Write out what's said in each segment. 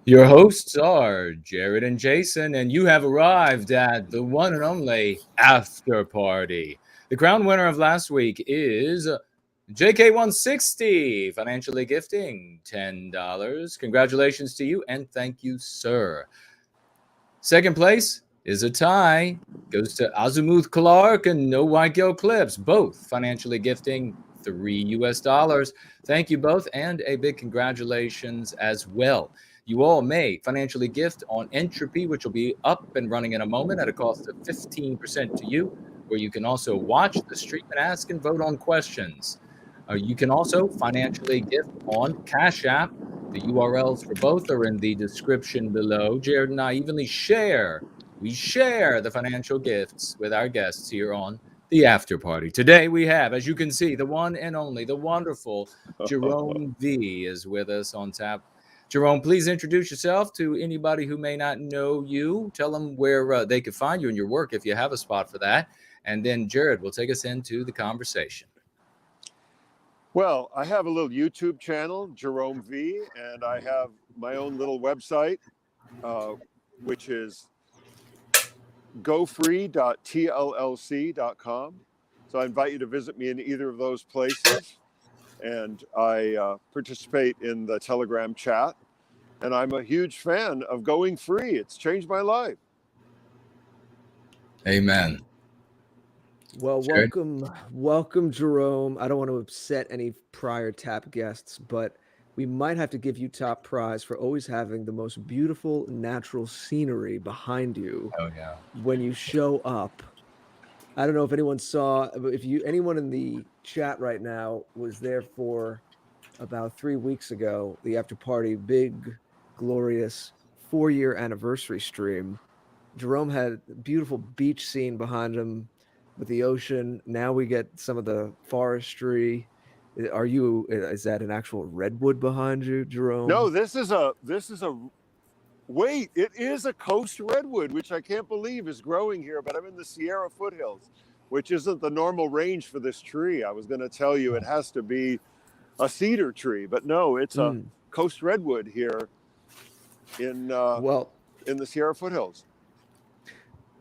Your hosts are Jared and Jason, and you have arrived at the one and only after party. The crown winner of last week is JK160, financially gifting $10. Congratulations to you, and thank you, sir. Second place is a tie. Goes to Azimuth Clark and No White Girl Clips, both financially gifting $3. Thank you both, and a big congratulations as well. You all may financially gift on Entropy, which will be up and running in a moment at a cost of 15% to you, where you can also watch the stream and ask and vote on questions. You can also financially gift on Cash App. The URLs for both are in the description below. Jared and I evenly share. We share the financial gifts with our guests here on the after party. Today we have, as you can see, the one and only, the wonderful Jerome V is with us on tap. Jerome, please introduce yourself to anybody who may not know you. Tell them where they could find you and your work if you have a spot for that. And then Jared will take us into the conversation. Well, I have a little YouTube channel, Jerome V, and I have my own little website, which is gofree.tllc.com. So I invite you to visit me in either of those places. And I participate in the Telegram chat. And I'm a huge fan of going free. It's changed my life. Amen. Well, Jared? welcome, Jerome. I don't want to upset any prior TAP guests, but we might have to give you top prize for always having the most beautiful natural scenery behind you Oh, yeah. when you show up. I don't know if anyone saw, if anyone in the chat right now was there for about 3 weeks ago, the after party, big, glorious 4-year anniversary stream. Jerome had a beautiful beach scene behind him with the ocean. Now we get some of the forestry. Is that an actual redwood behind you, Jerome? No, this is a wait, it is a coast redwood, which I can't believe is growing here, but I'm in the Sierra foothills, which isn't the normal range for this tree. I was going to tell you it has to be a cedar tree, but no, it's a coast redwood here in the Sierra foothills.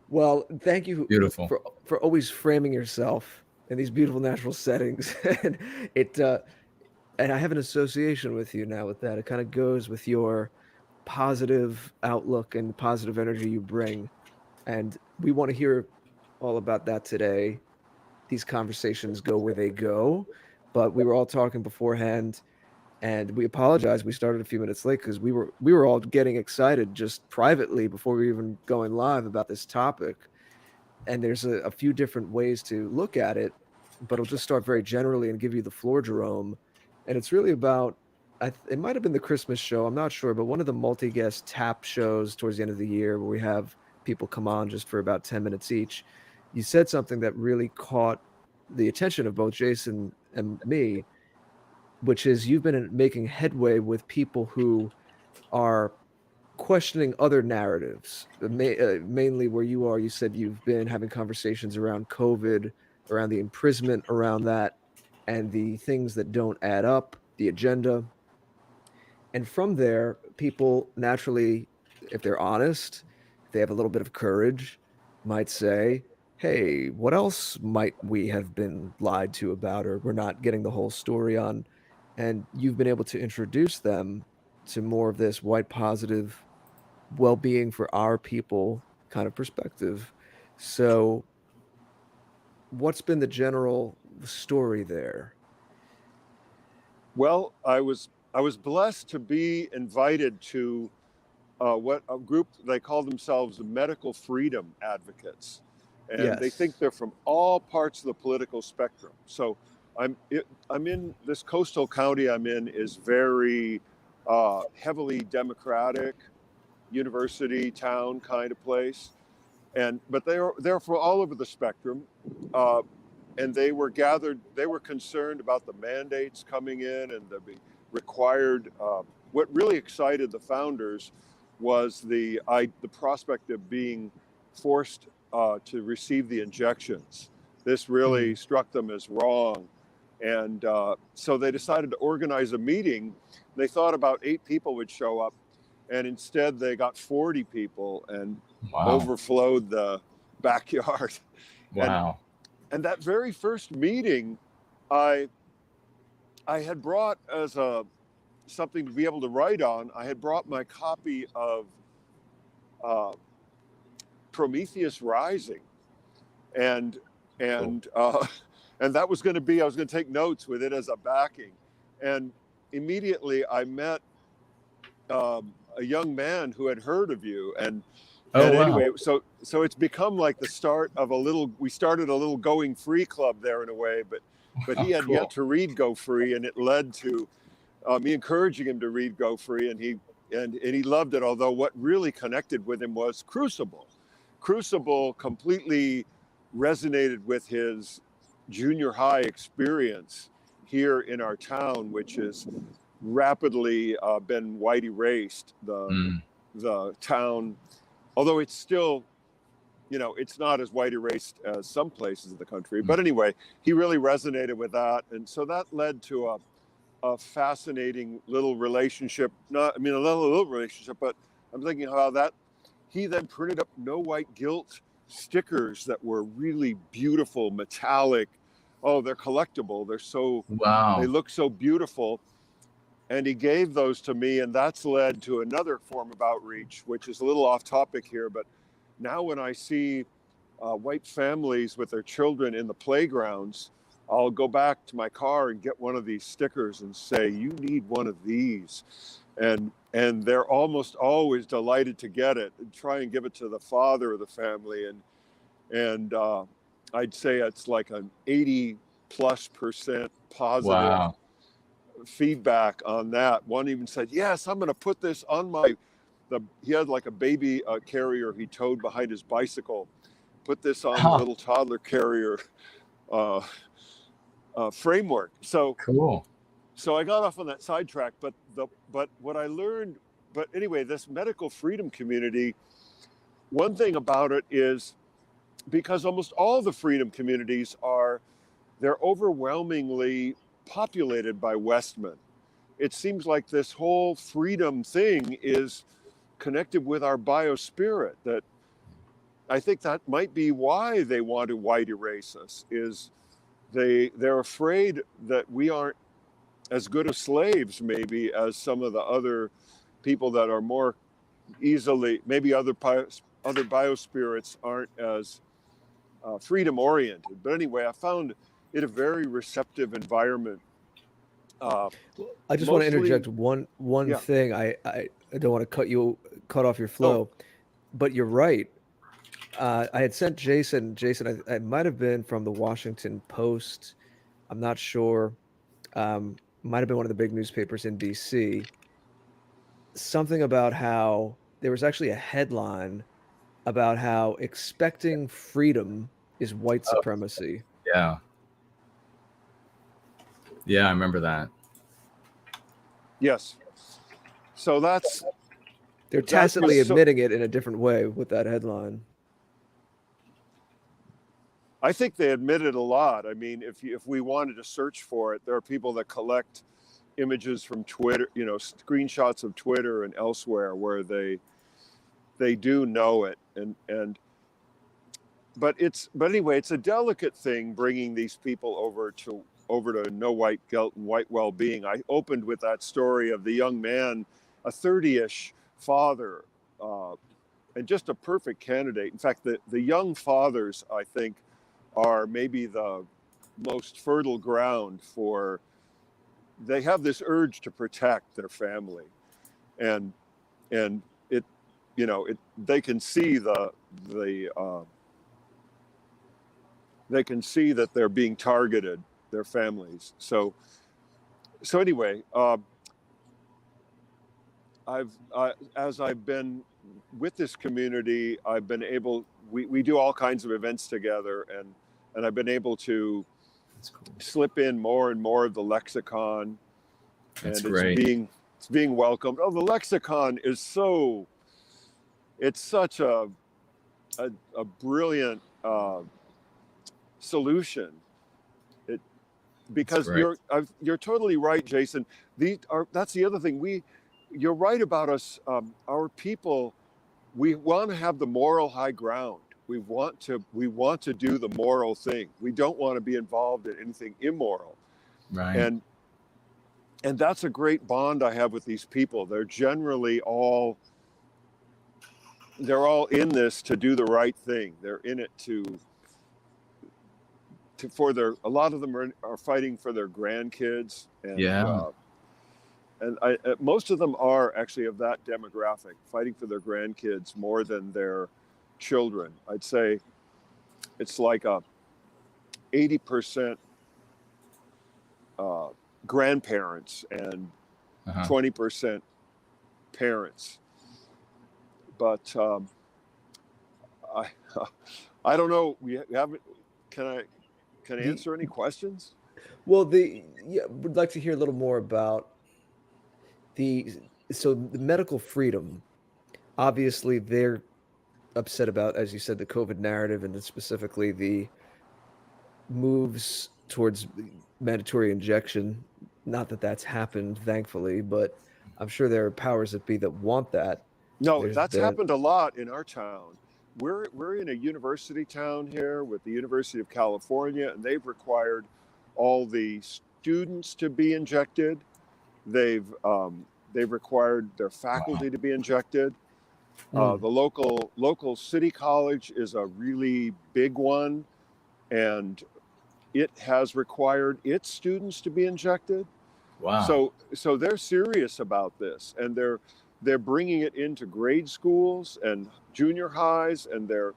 Well, thank you Beautiful. for always framing yourself in these beautiful natural settings. And and I have an association with you now with that. It kind of goes with your positive outlook and positive energy you bring. And we want to hear all about that today. These conversations go where they go, but we were all talking beforehand, and we apologize. We started a few minutes late because we were all getting excited just privately before we were even going live about this topic. And there's a few different ways to look at it, but I'll just start very generally and give you the floor, Jerome. And it's really about it might have been the Christmas show, I'm not sure, but one of the multi-guest tap shows towards the end of the year where we have people come on just for about 10 minutes each. You said something that really caught the attention of both Jason and me, which is you've been making headway with people who are questioning other narratives, mainly where you are. You said you've been having conversations around COVID, around the imprisonment, around that, and the things that don't add up, the agenda. And from there, people naturally, if they're honest, if they have a little bit of courage, might say, hey, what else might we have been lied to about, or we're not getting the whole story on? And you've been able to introduce them to more of this white positive well-being for our people kind of perspective. So what's been the general story there? Well, I was blessed to be invited to what a group, they call themselves medical freedom advocates. And they think they're from all parts of the political spectrum. So I'm in this coastal county I'm in is very heavily Democratic, university town kind of place. But they're from all over the spectrum. And they were concerned about the mandates coming in and the required, what really excited the founders was the prospect of being forced to receive the injections. This really struck them as wrong. And so they decided to organize a meeting. They thought about 8 people would show up. and instead they got 40 people and Wow. overflowed the backyard. Wow. And that very first meeting, I had brought as something to be able to write on. I had brought my copy of Prometheus Rising, and that was going to be, I was going to take notes with it as a backing. And immediately I met a young man who had heard of you, and Wow. anyway, so it's become like the start of we started a little Going Free club there in a way, but he had yet to read Go Free, and it led to me encouraging him to read Go Free, and he loved it. Although what really connected with him was Crucible. Crucible completely resonated with his junior high experience here in our town, which has rapidly been white erased. The town, although it's still, it's not as white erased as some places of the country. But anyway, he really resonated with that. And so that led to a fascinating little relationship. A little relationship, but I'm thinking how that he then printed up No White Guilt stickers that were really beautiful, metallic. Oh, they're collectible. They're so, they look so beautiful. And he gave those to me, and that's led to another form of outreach, which is a little off topic here. But now when I see white families with their children in the playgrounds, I'll go back to my car and get one of these stickers and say, you need one of these. And they're almost always delighted to get it and try and give it to the father of the family. And I'd say it's like an 80+% positive feedback on that. One even said, yes, I'm going to put this on he had like a baby carrier he towed behind his bicycle. Put this on the little toddler carrier framework. So cool. So I got off on that sidetrack, but what I learned, but anyway, this medical freedom community, one thing about it is, because almost all the freedom communities they're overwhelmingly populated by Westmen. It seems like this whole freedom thing is connected with our biospirit. That I think that might be why they want to white erase us, is they're afraid that we aren't as good of slaves maybe as some of the other people that are more easily, maybe other biospirits aren't as freedom oriented. But anyway, I found it a very receptive environment. I just want to interject one thing. I don't want to cut off your flow, but you're right. I had sent Jason, I might have been from the Washington Post. I'm not sure. Might have been one of the big newspapers in DC. Something about how there was actually a headline about how expecting freedom is white supremacy. Yeah. Yeah, I remember that. Yes. So they're tacitly admitting it in a different way with that headline. I think they admit it a lot. I mean, if we wanted to search for it, there are people that collect images from Twitter, screenshots of Twitter and elsewhere where they do know it. But anyway, it's a delicate thing bringing these people over to No White Guilt and White Wellbeing. I opened with that story of the young man, a 30-ish father, and just a perfect candidate. In fact, the young fathers, I think, are maybe the most fertile ground they have this urge to protect their family, and it, they can see they can see that they're being targeted, their families. So anyway, as I've been with this community, I've been able, we do all kinds of events together, and I've been able to slip in more and more of the lexicon. That's and great. It's being welcomed. Oh, the lexicon is it's such a brilliant solution. Because you're totally right, Jason. That's the other thing. you're right about us. Our people, we want to have the moral high ground. We want to do the moral thing. We don't want to be involved in anything immoral. Right. And that's a great bond I have with these people. They're generally they're all in this to do the right thing. They're in it a lot of them are fighting for their grandkids, and most of them are actually of that demographic, fighting for their grandkids more than their children. I'd say it's like 80% grandparents and 20% parents. But I don't know. We haven't. Can I answer any questions? Well, would like to hear a little more about the medical freedom. Obviously, they're upset about, as you said, the COVID narrative, and specifically the moves towards mandatory injection. Not that that's happened, thankfully, but I'm sure there are powers that be that want that. No, that's happened a lot in our town. We're in a university town here with the University of California, and they've required all the students to be injected. They've required their faculty to be injected. The local city college is a really big one, and it has required its students to be injected. Wow. So they're serious about this, and they're bringing it into grade schools and junior highs, and the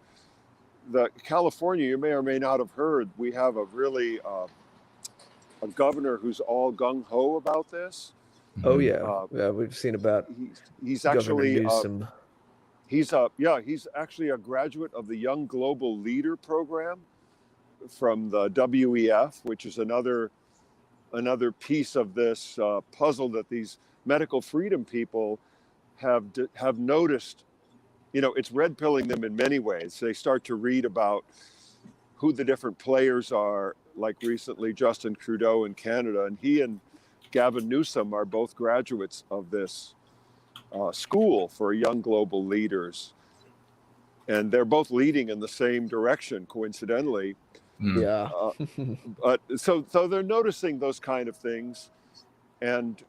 California, you may or may not have heard, we have a really a governor who's all gung-ho about this. Oh yeah, we've seen about. He's actually he's actually a graduate of the Young Global Leader program from the WEF, which is another piece of this puzzle that these medical freedom people have noticed. It's red pilling them in many ways. They start to read about who the different players are, like recently Justin Trudeau in Canada, and he and Gavin Newsom are both graduates of this school for young global leaders. And they're both leading in the same direction, coincidentally. Yeah. But so they're noticing those kind of things, and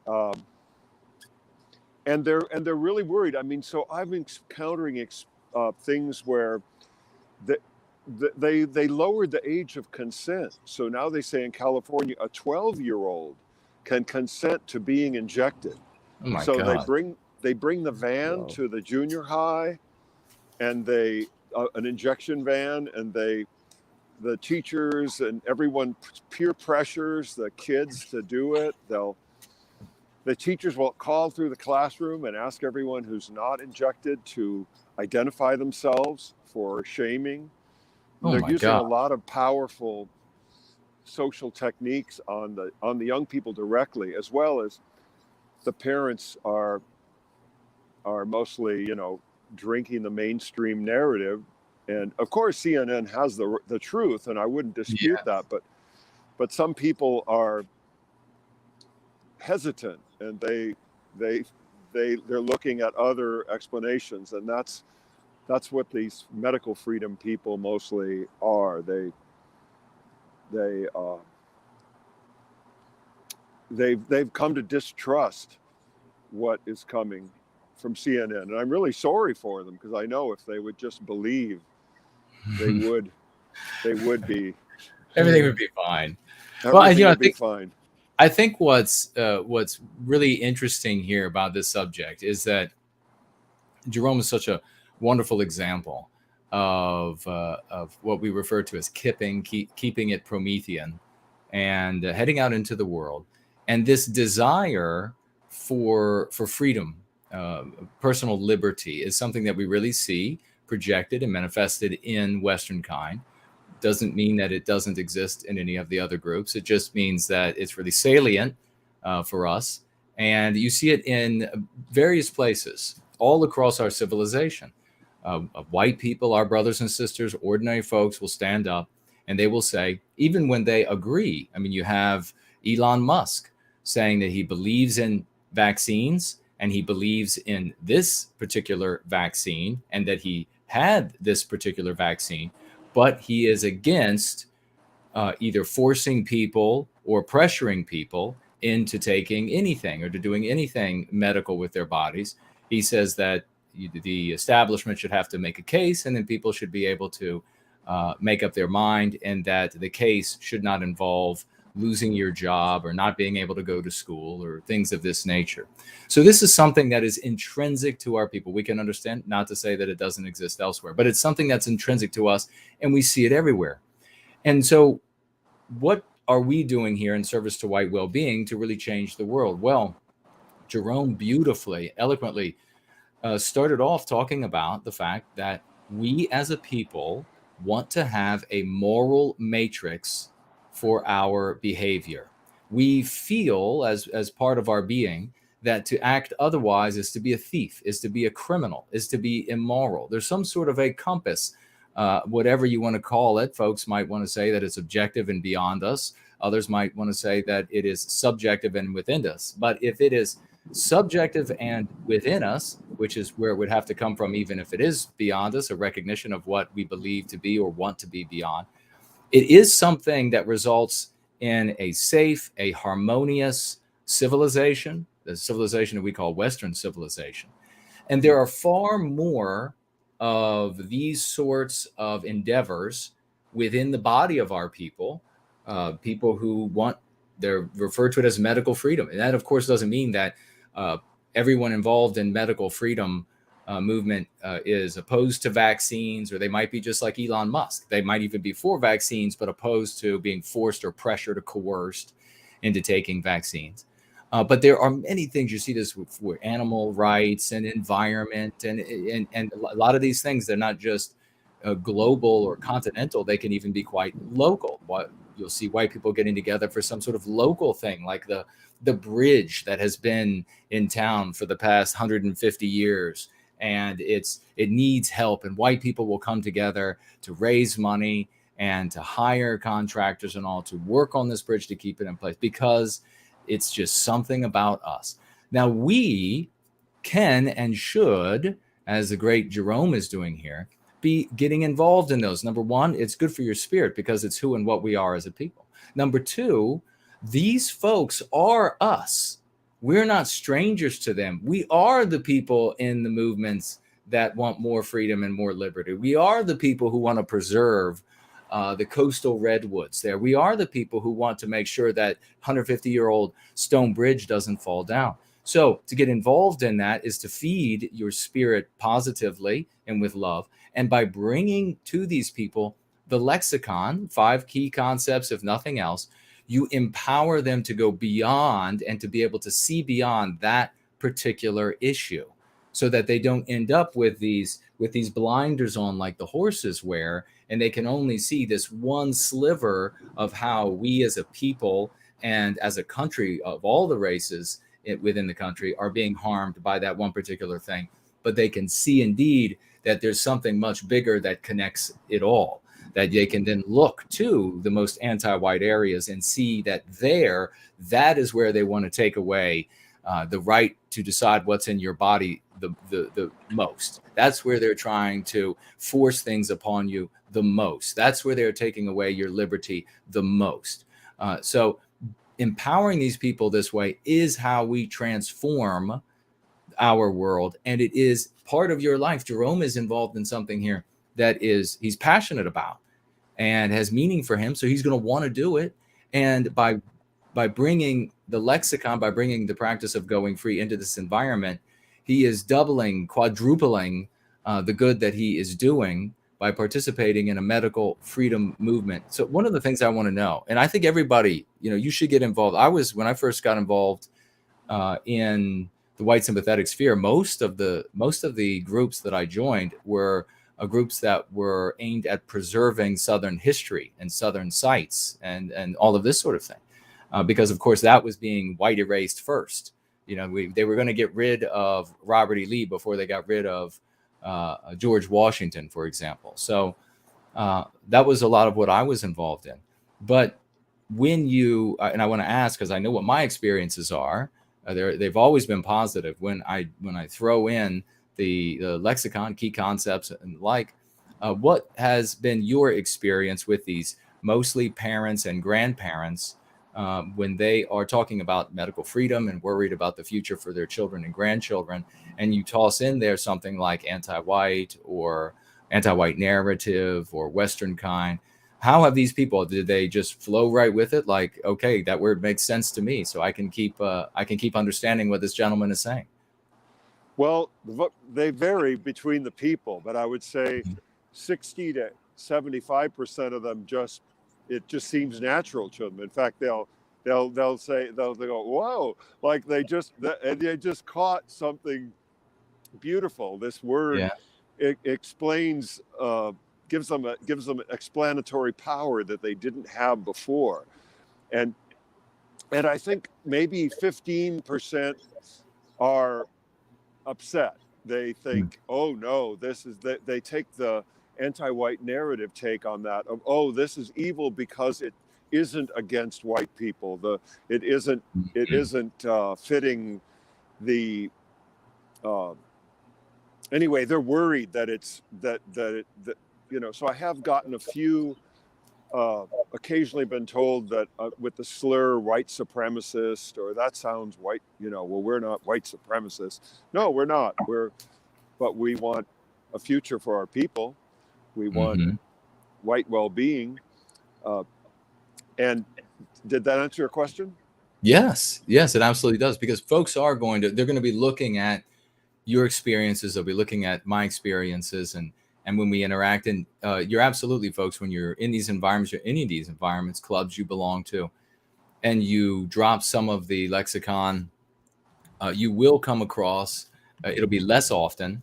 they're really worried. I mean, so I've been encountering things where they lowered the age of consent. So now they say in California, a 12-year-old can consent to being injected. Oh my so God. they bring the van to the junior high, and an injection van, and the teachers and everyone peer pressures the kids to do it. The teachers will call through the classroom and ask everyone who's not injected to identify themselves for shaming. They're using a lot of powerful social techniques on the young people directly, as well as the parents are mostly, drinking the mainstream narrative. And of course, CNN has the truth, and I wouldn't dispute that. But some people are hesitant, and they're looking at other explanations, and that's what these medical freedom people mostly are. They've come to distrust what is coming from CNN, and I'm really sorry for them, because I know if they would just believe, they would be. Everything would be fine. I think what's really interesting here about this subject is that Jerome is such a wonderful example of what we refer to as keeping it Promethean, and heading out into the world, and this desire for freedom, personal liberty, is something that we really see projected and manifested in Western kind. Doesn't mean that it doesn't exist in any of the other groups. It just means that it's really salient for us. And you see it in various places all across our civilization. White people, our brothers and sisters, ordinary folks, will stand up and they will say, even when they agree, I mean, you have Elon Musk saying that he believes in vaccines, and he believes in this particular vaccine and that he had this particular vaccine, but he is against either forcing people or pressuring people into taking anything or to doing anything medical with their bodies. He says that the establishment should have to make a case, and then people should be able to make up their mind, and that the case should not involve losing your job or not being able to go to school or things of this nature. So this is something that is intrinsic to our people. We can understand, not to say that it doesn't exist elsewhere, but it's something that's intrinsic to us, and we see it everywhere. And so what are we doing here in service to white well-being to really change the world? Well, Jerome beautifully, eloquently started off talking about the fact that we as a people want to have a moral matrix for our behavior. We feel as part of our being that to act otherwise is to be a thief, is to be a criminal, is to be immoral. There's some sort of a compass, whatever you want to call it. Folks might want to say that it's objective and beyond us. Others might want to say that it is subjective and within us. But if it is subjective and within us, which is where it would have to come from, even if it is beyond us, a recognition of what we believe to be or want to be beyond, it is something that results in a safe, a harmonious civilization, the civilization that we call Western civilization. And there are far more of these sorts of endeavors within the body of our people, people who want, they're referred to it as medical freedom. And that, of course, doesn't mean that everyone involved in medical freedom movement is opposed to vaccines, or they might be just like Elon Musk. They might even be for vaccines, but opposed to being forced or pressured or coerced into taking vaccines. But there are many things. You see this with animal rights and environment, and a lot of these things, they're not just global or continental. They can even be quite local. You'll see white people getting together for some sort of local thing, like the bridge that has been in town for the past 150 years. And it needs help, and white people will come together to raise money and to hire contractors and all to work on this bridge to keep it in place, because it's just something about us. Now, we can and should, as the great Jerome is doing here, be getting involved in those. Number one, it's good for your spirit because it's who and what we are as a people. Number two, these folks are us. We're not strangers to them. We are the people in the movements that want more freedom and more liberty. We are the people who want to preserve the coastal redwoods there. We are the people who want to make sure that 150-year-old stone bridge doesn't fall down. So to get involved in that is to feed your spirit positively and with love. And by bringing to these people the lexicon, 5 key concepts, if nothing else, you empower them to go beyond and to be able to see beyond that particular issue, so that they don't end up with these blinders on like the horses wear, and they can only see this one sliver of how we as a people and as a country of all the races within the country are being harmed by that one particular thing. But they can see indeed that there's something much bigger that connects it all, that they can then look to the most anti-white areas and see that that is where they want to take away the right to decide what's in your body the most. That's where they're trying to force things upon you the most. That's where they're taking away your liberty the most. So empowering these people this way is how we transform our world, and it is part of your life. Jerome is involved in something here that he's passionate about and has meaning for him, so he's going to want to do it. And by bringing the lexicon, by bringing the practice of going free into this environment, he is doubling, quadrupling the good that he is doing by participating in a medical freedom movement. So one of the things I want to know, and I think everybody, you should get involved. When I first got involved in the white sympathetic sphere, most of the groups that I joined were groups that were aimed at preserving Southern history and Southern sites and all of this sort of thing, because of course that was being white erased first. They were going to get rid of Robert E. Lee before they got rid of George Washington, for example. So that was a lot of what I was involved in. But when and I want to ask, because I know what my experiences are, They've always been positive. When I throw in the lexicon, key concepts, and the like, what has been your experience with these mostly parents and grandparents when they are talking about medical freedom and worried about the future for their children and grandchildren, and you toss in there something like anti-white or anti-white narrative or Western kind? How have these people, did they just flow right with it? Like, okay, that word makes sense to me, so I can keep understanding what this gentleman is saying. Well, they vary between the people, but I would say 60 to 75% of them it just seems natural to them. In fact, they'll go, whoa, like they just caught something beautiful. This word, Yeah. it explains, gives them explanatory power that they didn't have before. And I think maybe 15% are upset. They think, oh no, they take the anti-white narrative take on that of, oh, this is evil because it isn't against white people. It isn't fitting the anyway, they're worried that it's that so I have gotten a few occasionally been told that with the slur white supremacist, or that sounds white, well, we're not white supremacists. No, we're not. But we want a future for our people. We want white well-being. And did that answer your question? Yes, it absolutely does, because folks they're going to be looking at your experiences. They'll be looking at my experiences, and when we interact, and you're absolutely, folks, when you're in these environments, or any of these environments, clubs you belong to, and you drop some of the lexicon, you will come across, it'll be less often,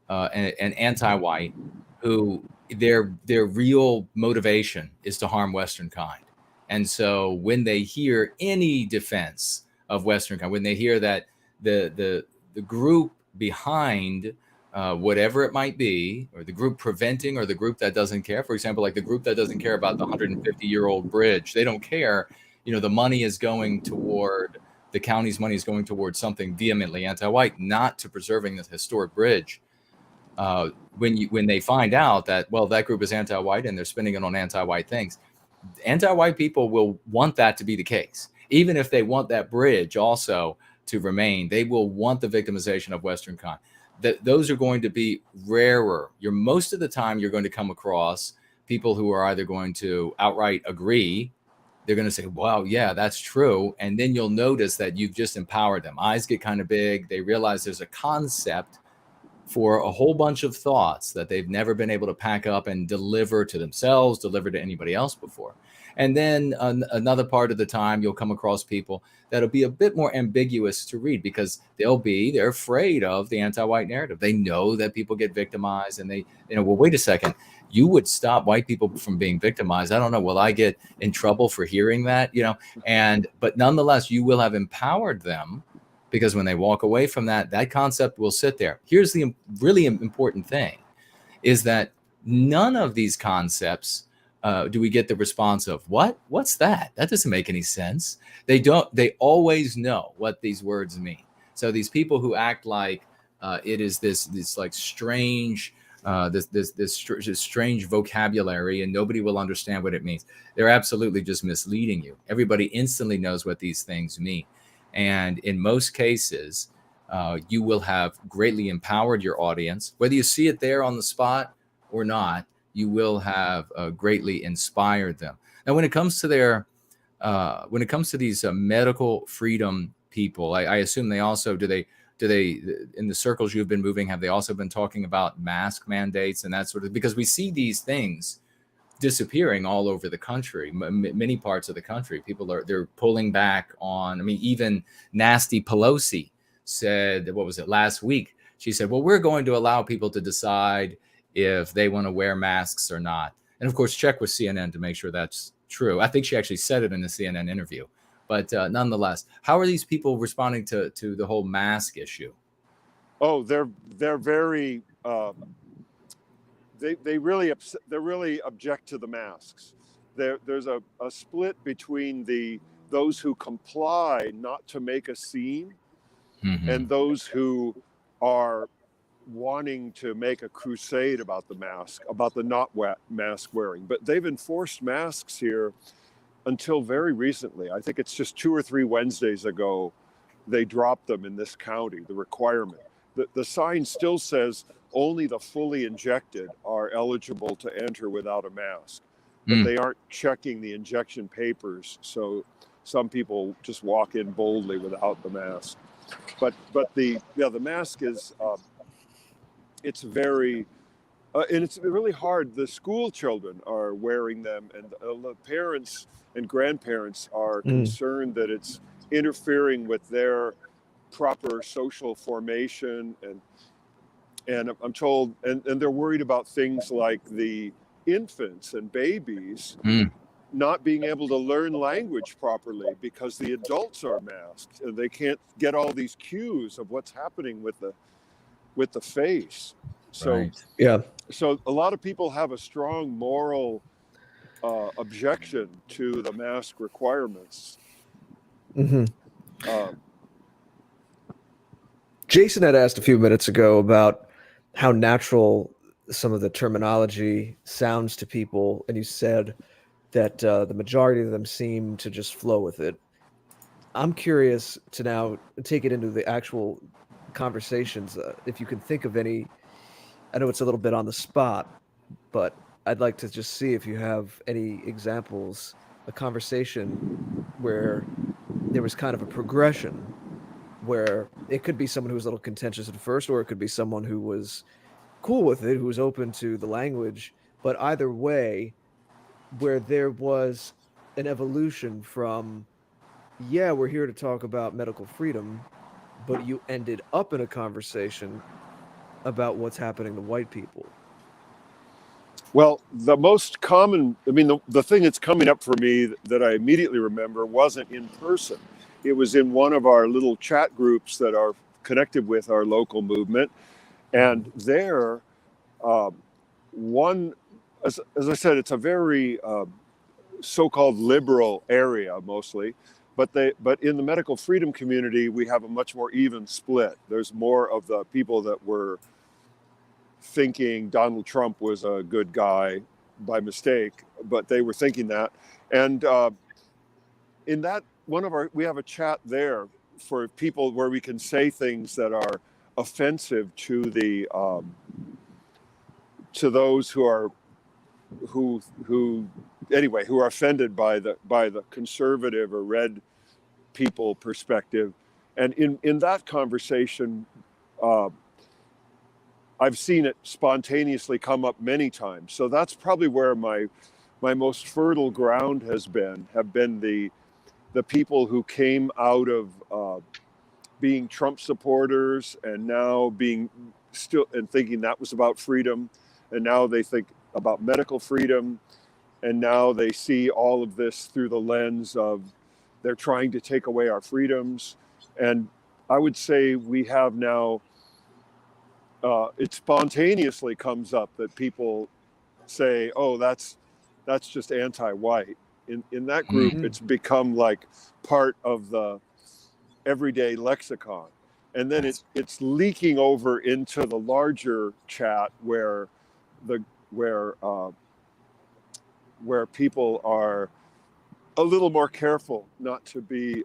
an anti-white who their real motivation is to harm Western kind. And so when they hear any defense of Western kind, when they hear that the group behind whatever it might be, or the group preventing, or the group that doesn't care, for example, like the group that doesn't care about the 150-year-old bridge, they don't care, the money is going toward, the county's money is going towards something vehemently anti-white, not to preserving this historic bridge. When they find out that, well, that group is anti-white and they're spending it on anti-white things, anti-white people will want that to be the case. Even if they want that bridge also to remain, they will want the victimization of Western kind. Those are going to be rarer. Most of the time you're going to come across people who are either going to outright agree. They're going to say, wow, yeah, that's true. And then you'll notice that you've just empowered them. Eyes get kind of big. They realize there's a concept for a whole bunch of thoughts that they've never been able to pack up and deliver to themselves, deliver to anybody else before. And then another part of the time, you'll come across people that'll be a bit more ambiguous to read, because they're afraid of the anti-white narrative. They know that people get victimized, and they, well, wait a second, you would stop white people from being victimized. I don't know, will I get in trouble for hearing that? But nonetheless, you will have empowered them, because when they walk away from that concept will sit there. Here's the really important thing, is that none of these concepts do we get the response of, what's that? That doesn't make any sense. They always know what these words mean. So these people who act like it is this like strange, this strange vocabulary and nobody will understand what it means, they're absolutely just misleading you. Everybody instantly knows what these things mean. And in most cases, you will have greatly empowered your audience, whether you see it there on the spot or not. You will have greatly inspired them. Now, when it comes to these medical freedom people, I assume they also do they in the circles you've been moving, have they also been talking about mask mandates and that sort of, because we see these things disappearing all over the country, many parts of the country. They're pulling back on, even Nasty Pelosi said, what was it, last week? She said, well, we're going to allow people to decide if they want to wear masks or not. And of course, check with CNN to make sure that's true. I think she actually said it in the CNN interview. But nonetheless, how are these people responding to the whole mask issue? Oh, they're very they really object to the masks. There's a split between those who comply not to make a scene, and those who are wanting to make a crusade about the mask, about the not mask wearing. But they've enforced masks here until very recently. I think it's just 2 or 3 Wednesdays ago, they dropped them in this county, the requirement. The sign still says only the fully injected are eligible to enter without a mask, but they aren't checking the injection papers. So some people just walk in boldly without the mask. But the mask is, it's very, and it's really hard. The school children are wearing them, and the parents and grandparents are concerned that it's interfering with their proper social formation, and I'm told, and they're worried about things like the infants and babies not being able to learn language properly because the adults are masked and they can't get all these cues of what's happening with the face. So so a lot of people have a strong moral objection to the mask requirements. Jason had asked a few minutes ago about how natural some of the terminology sounds to people, and you said that the majority of them seem to just flow with it. I'm curious to now take it into the actual conversations. If you can think of any, I know it's a little bit on the spot, but I'd like to just see if you have any examples, a conversation where there was kind of a progression, where it could be someone who was a little contentious at first, or it could be someone who was cool with it, who was open to the language, but either way, where there was an evolution from, yeah, we're here to talk about medical freedom, but you ended up in a conversation about what's happening to white people. Well, the most common, I mean, the thing that's coming up for me that I immediately remember wasn't in person. It was in one of our little chat groups that are connected with our local movement. And there, as I said, it's a very so-called liberal area mostly, but in the medical freedom community, we have a much more even split. There's more of the people that were thinking Donald Trump was a good guy by mistake, but they were thinking that. And in that we have a chat there for people where we can say things that are offensive to the to those who are offended by the conservative or red people perspective. And in that conversation, I've seen it spontaneously come up many times. So that's probably where my most fertile ground have been the people who came out of being Trump supporters and now being still and thinking that was about freedom, and now they think about medical freedom, and now they see all of this through the lens of they're trying to take away our freedoms. And I would say we have now, it spontaneously comes up that people say, oh, that's just anti-white. In that group, it's become like part of the everyday lexicon. And then it's leaking over into the larger chat where people are a little more careful not to be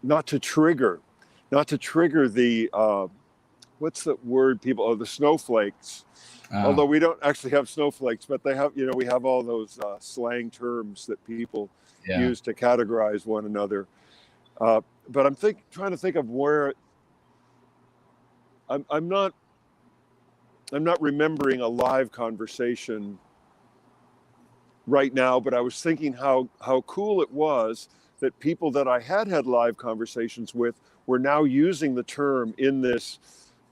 not to trigger the what's the word people the snowflakes. Although we don't actually have snowflakes, but they have, we have all those slang terms that people use to categorize one another. But I'm trying to think of where I'm not remembering a live conversation right now, but I was thinking how cool it was that people that I had live conversations with were now using the term in this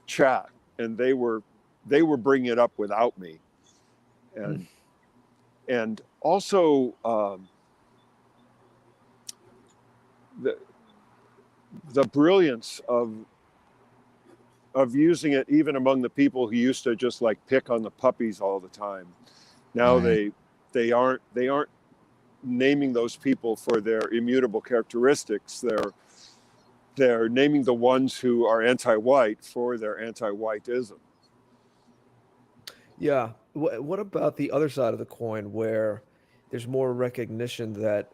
chat, and they were bringing it up without me. And also the brilliance of using it even among the people who used to just like pick on the puppies all the time. Now they aren't naming those people for their immutable characteristics. they're naming the ones who are anti-white for their anti-whiteism. Yeah. What about the other side of the coin, where there's more recognition that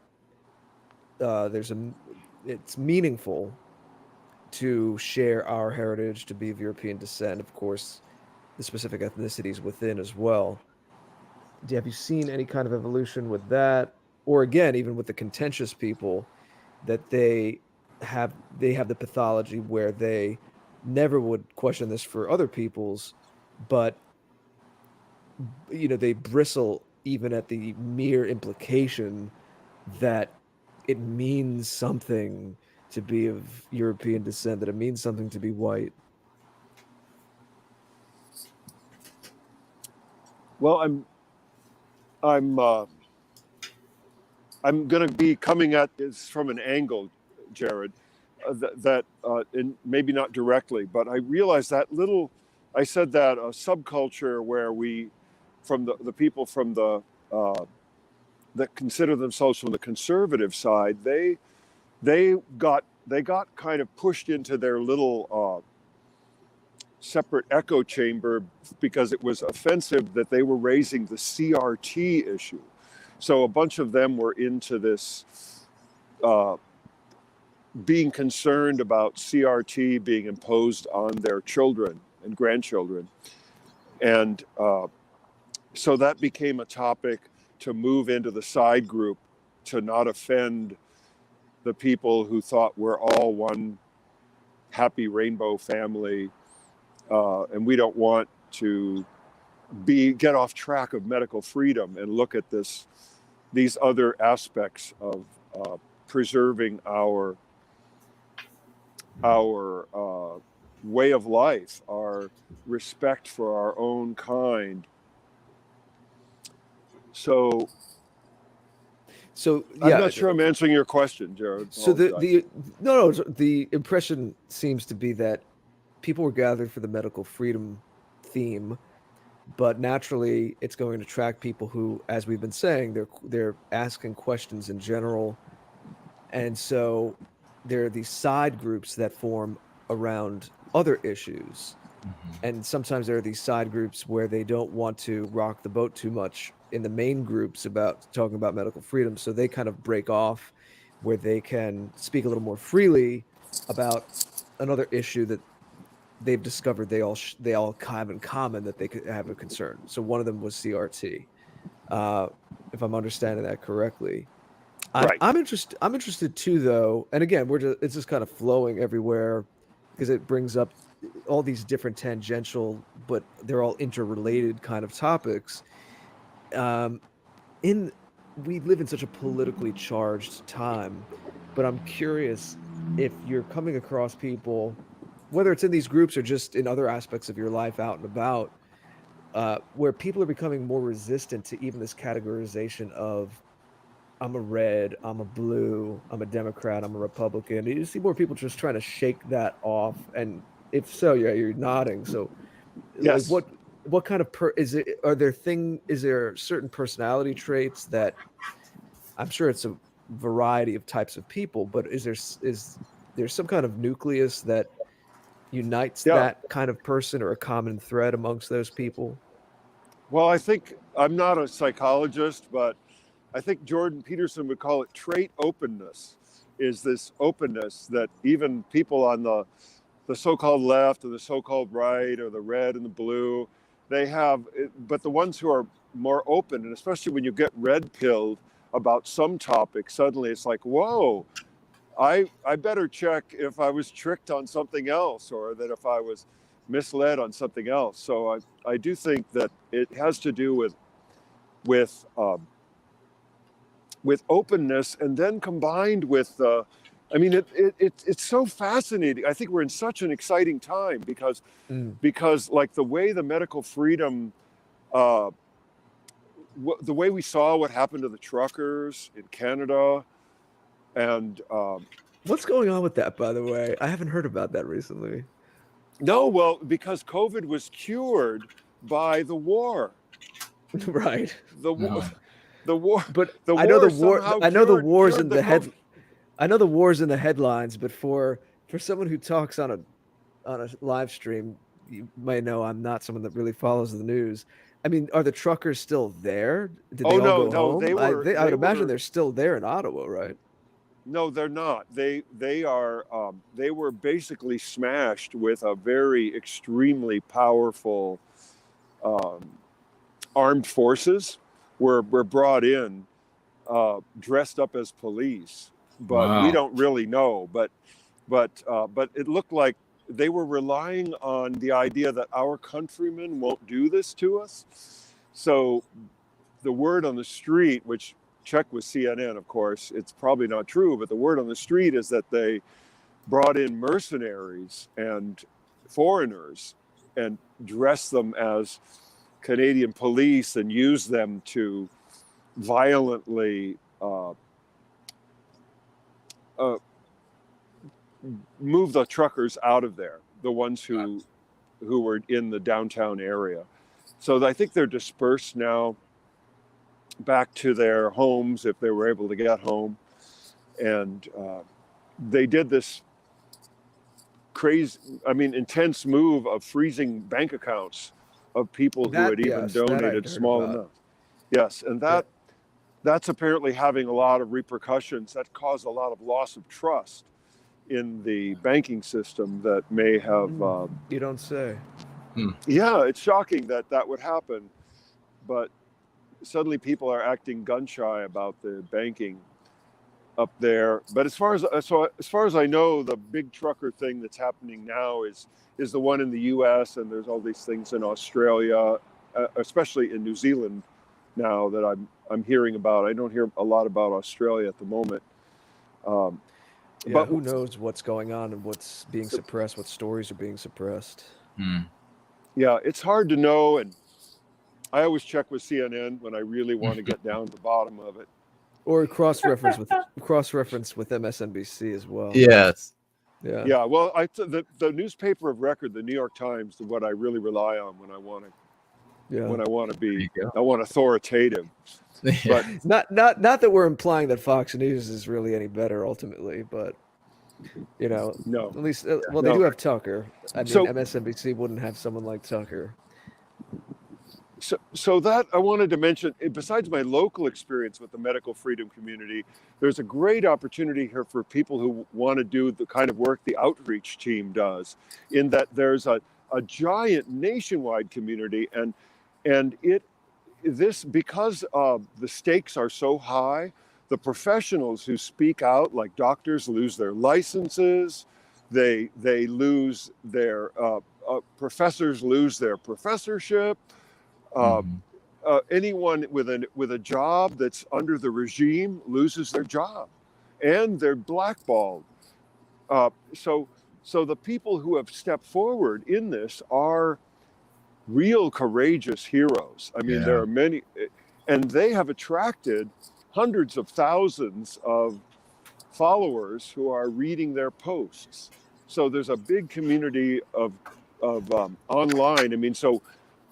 it's meaningful to share our heritage, to be of European descent, of course, the specific ethnicities within as well. Have you seen any kind of evolution with that? Or again, even with the contentious people, that they have the pathology where they never would question this for other people's, but they bristle even at the mere implication that it means something to be of European descent, that it means something to be white. Well, I'm going to be coming at this from an angle, Jared, and maybe not directly, but I realized I said that a subculture where from the people from that consider themselves from the conservative side, they got kind of pushed into their little separate echo chamber because it was offensive that they were raising the CRT issue. So a bunch of them were into this, being concerned about CRT being imposed on their children and grandchildren. And so that became a topic to move into the side group, to not offend the people who thought we're all one happy rainbow family. And we don't want to get off track of medical freedom and look at these other aspects of preserving our way of life, our respect for our own kind. So yeah, I'm not sure I'm answering your question, Jared. So the impression seems to be that people were gathered for the medical freedom theme, but naturally it's going to attract people who, as we've been saying, they're asking questions in general. And so there are these side groups that form around other issues. And sometimes there are these side groups where they don't want to rock the boat too much in the main groups about talking about medical freedom. So they kind of break off where they can speak a little more freely about another issue that they've discovered they all have in common, that they could have a concern. So one of them was CRT, if I'm understanding that correctly. Right. I'm interested too, though. And again, it's just kind of flowing everywhere because it brings up all these different tangential, but they're all interrelated kind of topics. We live in such a politically charged time, but I'm curious if you're coming across people, whether it's in these groups or just in other aspects of your life out and about, where people are becoming more resistant to even this categorization of I'm a red, I'm a blue, I'm a Democrat, I'm a Republican. You see more people just trying to shake that off. And if so, yeah, you're nodding. So yes. Like what kind of is there certain personality traits that, I'm sure it's a variety of types of people, but is there some kind of nucleus that unites that kind of person, or a common thread amongst those people? Well, I think, I'm not a psychologist, but I think Jordan Peterson would call it trait openness, is this openness that even people on the so-called left or the so-called right or the red and the blue, they have, but the ones who are more open, and especially when you get red-pilled about some topic, suddenly it's like, whoa, I better check if I was tricked on something else, or that if I was misled on something else. So I do think that it has to do with openness, and then combined with it's so fascinating. I think we're in such an exciting time because like the way the medical freedom, the way we saw what happened to the truckers in Canada, and what's going on with that, by the way? I haven't heard about that recently. No, well, because COVID was cured by the war. Right. The war. But I know the war's in the headlines, but for For someone who talks on a live stream, you may know I'm not someone that really follows the news. I mean, are the truckers still there? Did they all no, go home? they I were would they imagine were they're still there in Ottawa, right? No, they're not. They were basically smashed with a very extremely powerful um, armed forces were brought in, dressed up as police, but we Wow. don't really know. But it looked like they were relying on the idea that our countrymen won't do this to us. So the word on the street, which check with CNN, of course, it's probably not true, but the word on the street is that they brought in mercenaries and foreigners and dressed them as Canadian police and used them to violently move the truckers out of there, the ones who were in the downtown area. So I think they're dispersed now back to their homes if they were able to get home. And they did this intense move of freezing bank accounts of people who had even donated small amounts. Yes, and that's apparently having a lot of repercussions. That caused a lot of loss of trust in the banking system that may have... you don't say. Yeah, it's shocking that that would happen. But suddenly people are acting gun shy about the banking up there. But as far as I know, the big trucker thing that's happening now is the one in the US, and there's all these things in Australia, especially in New Zealand now that I'm hearing about. I don't hear a lot about Australia at the moment. But who knows what's going on and what's being suppressed, what stories are being suppressed. Yeah, it's hard to know, and I always check with CNN when I really want to get down to the bottom of it. Or cross-reference with MSNBC as well. Yes. Yeah. Yeah. Well, the newspaper of record, the New York Times, is what I really rely on when I want to. Yeah. When I want authoritative. But not that we're implying that Fox News is really any better ultimately, but no. At least they do have Tucker. I mean, MSNBC wouldn't have someone like Tucker. So that I wanted to mention, besides my local experience with the medical freedom community, there's a great opportunity here for people who want to do the kind of work the outreach team does, in that there's a giant nationwide community, and because the stakes are so high, the professionals who speak out, like doctors, lose their licenses, they lose their professors lose their professorship. Anyone with a job that's under the regime loses their job, and they're blackballed. So the people who have stepped forward in this are real courageous heroes. I mean, there are many, and they have attracted hundreds of thousands of followers who are reading their posts. So there's a big community of online. I mean, so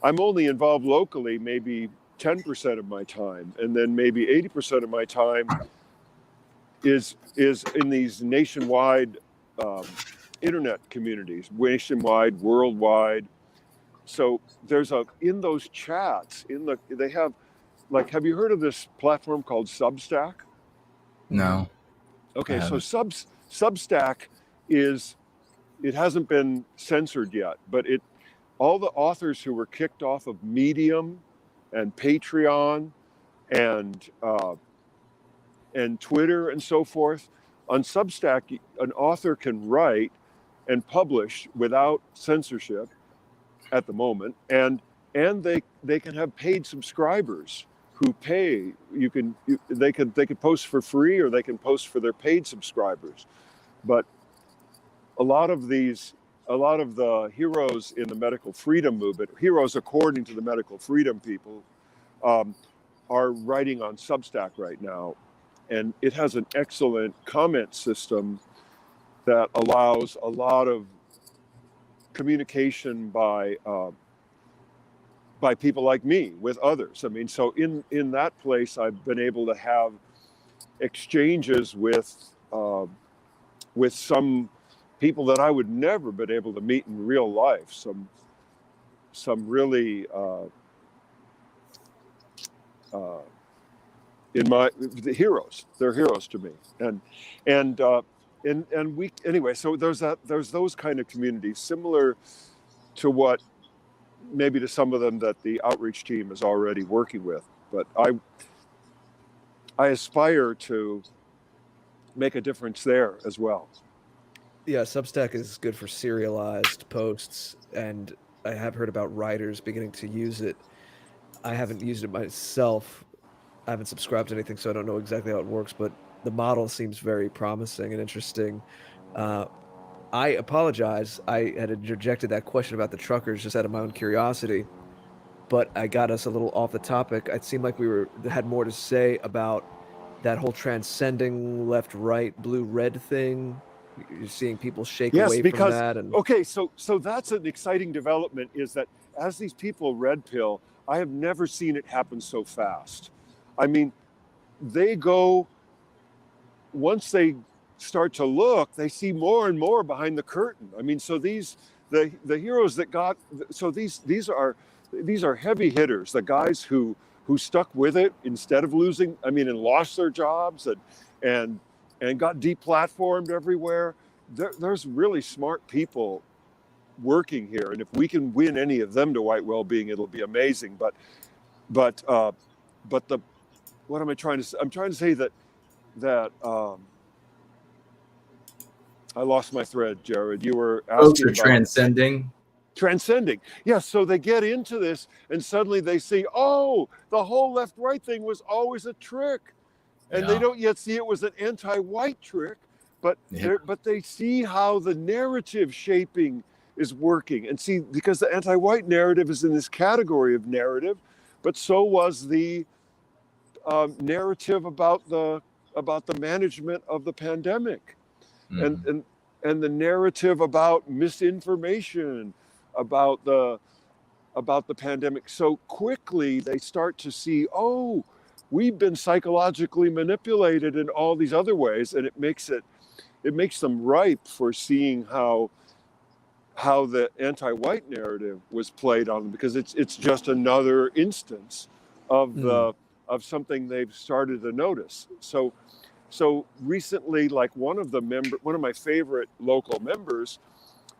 I'm only involved locally maybe 10% of my time, and then maybe 80% of my time is in these nationwide internet communities, nationwide, worldwide. So there's in those chats, they have, like, have you heard of this platform called Substack? No. Okay, so Substack it hasn't been censored yet, but all the authors who were kicked off of Medium and Patreon and Twitter and so forth, on Substack, an author can write and publish without censorship at the moment, and they can have paid subscribers who pay. They can post for free, or they can post for their paid subscribers. But a lot of the heroes in the medical freedom movement, heroes according to the medical freedom people, are writing on Substack right now, and it has an excellent comment system that allows a lot of communication by people like me with others. I mean, so in that place, I've been able to have exchanges with some people that I would never been able to meet in real life. Some really the heroes. They're heroes to me, and we anyway. So there's those kind of communities similar to what maybe to some of them that the outreach team is already working with. But I aspire to make a difference there as well. Yeah, Substack is good for serialized posts, and I have heard about writers beginning to use it. I haven't used it myself. I haven't subscribed to anything, so I don't know exactly how it works, but the model seems very promising and interesting. I apologize. I had interjected that question about the truckers just out of my own curiosity, but I got us a little off the topic. It seemed like we had more to say about that whole transcending left-right, blue-red thing. You're seeing people shake Yes, away from because that. And okay, so that's an exciting development. Is that as these people red pill, I have never seen it happen so fast. I mean, they go once they start to look, they see more and more behind the curtain. I mean, so the heroes that got these are heavy hitters, the guys who stuck with it instead of losing. I mean, and lost their jobs and got deplatformed everywhere. There's really smart people working here, and if we can win any of them to White Wellbeing, it'll be amazing. But the what am I trying to say? I'm trying to say that I lost my thread, Jared. You were asking about transcending. Yeah, so they get into this and suddenly they see, oh, the whole left-right thing was always a trick. And they don't yet see it was an anti-white trick, but they see how the narrative shaping is working. And see, because the anti-white narrative is in this category of narrative, but so was the narrative about the management of the pandemic, and the narrative about misinformation about the pandemic. So quickly they start to see, oh, we've been psychologically manipulated in all these other ways, and it makes them ripe for seeing how the anti-white narrative was played on them, because it's just another instance of something they've started to notice. So recently, like one of my favorite local members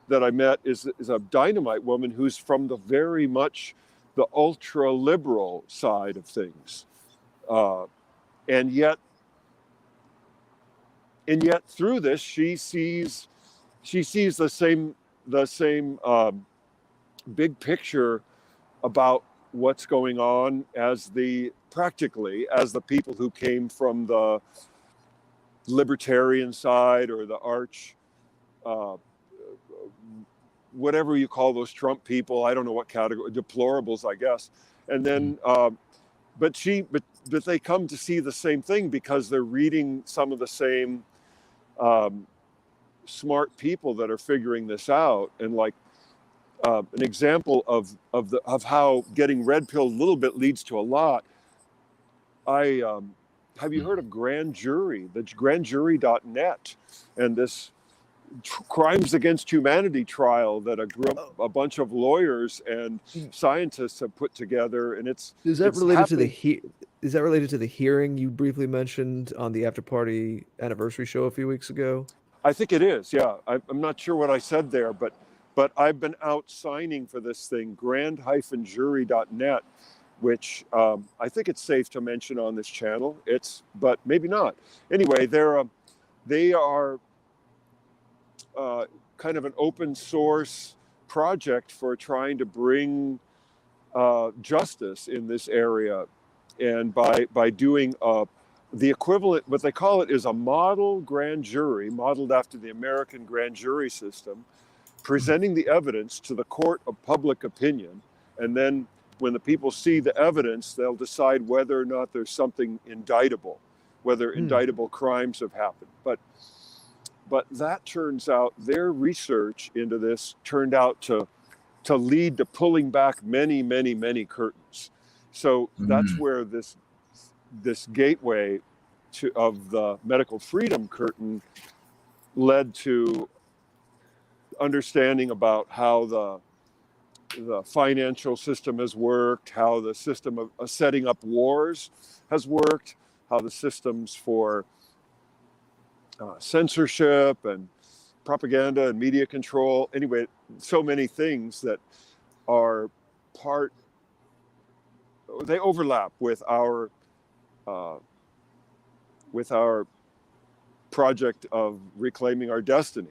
that I met is a dynamite woman who's from the very much the ultra liberal side of things, and yet through this she sees the same big picture about what's going on as the people who came from the libertarian side or the arch whatever you call those Trump people. I don't know what category, deplorables, I guess. And then but they come to see the same thing because they're reading some of the same smart people that are figuring this out. And like an example of how getting red pilled a little bit leads to a lot. Have you heard of Grand Jury? The grandjury.net, and this crimes against humanity trial that a bunch of lawyers and scientists have put together, and is that related to the hearing you briefly mentioned on the after party anniversary show a few weeks ago? I think it is. Yeah, I'm not sure what I said there, but I've been out signing for this thing, grand-jury.net, which I think it's safe to mention on this channel. But maybe not. Anyway, they are kind of an open source project for trying to bring justice in this area, and by doing the equivalent, what they call it is a model grand jury, modeled after the American grand jury system, presenting the evidence to the court of public opinion, and then when the people see the evidence, they'll decide whether or not there's something indictable, whether indictable crimes have happened. But that turns out, their research into this turned out to lead to pulling back many, many, many curtains. So that's where this gateway of the medical freedom curtain led to understanding about how the financial system has worked, how the system of setting up wars has worked, how the systems for censorship and propaganda and media control, anyway, so many things that are they overlap with our project of reclaiming our destiny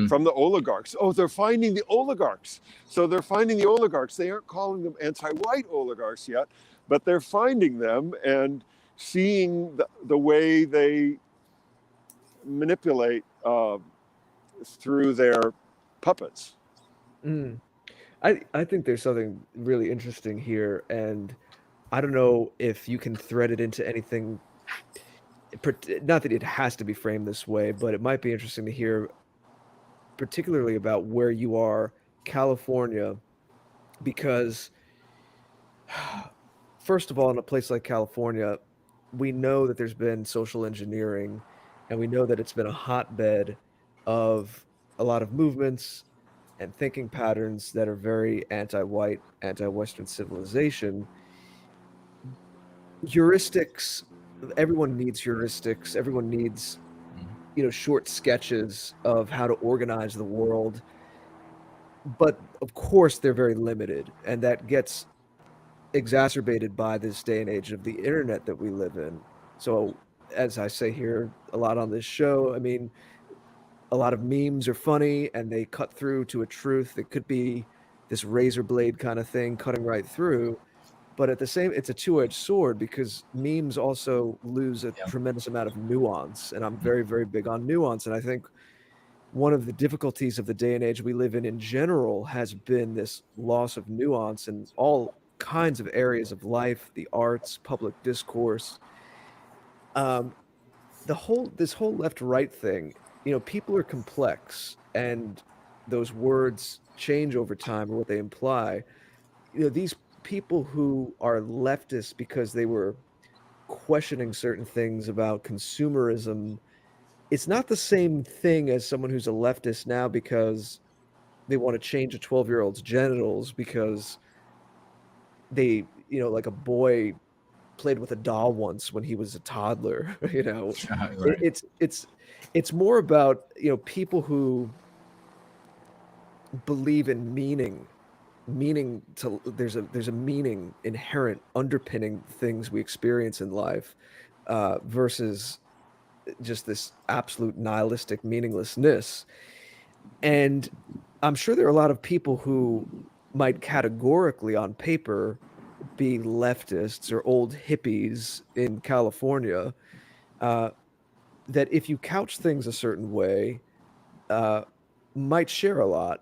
from the oligarchs. Oh, they're finding the oligarchs. So they're finding the oligarchs. They aren't calling them anti-white oligarchs yet, but they're finding them and seeing the way they manipulate through their puppets. I think there's something really interesting here, and I don't know if you can thread it into anything. Not that it has to be framed this way, but it might be interesting to hear, particularly about where you are, California, because first of all, in a place like California, we know that there's been social engineering, and we know that it's been a hotbed of a lot of movements and thinking patterns that are very anti-white, anti-Western civilization. Heuristics, everyone needs heuristics. Everyone needs, short sketches of how to organize the world. But of course, they're very limited, and that gets exacerbated by this day and age of the internet that we live in. So, as I say here a lot on this show, I mean, a lot of memes are funny and they cut through to a truth that could be this razor blade kind of thing cutting right through. But at the same, it's a two-edged sword because memes also lose a tremendous amount of nuance. And I'm very, very big on nuance. And I think one of the difficulties of the day and age we live in general has been this loss of nuance in all kinds of areas of life, the arts, public discourse. This whole left-right thing, people are complex and those words change over time or what they imply. These people who are leftists because they were questioning certain things about consumerism, it's not the same thing as someone who's a leftist now because they want to change a 12-year-old's genitals because they, like a boy played with a doll once when he was a toddler. Right. It's more about, people who believe in meaning there's a meaning inherent underpinning things we experience in life versus just this absolute nihilistic meaninglessness. And I'm sure there are a lot of people who might categorically on paper be leftists or old hippies in California that if you couch things a certain way might share a lot.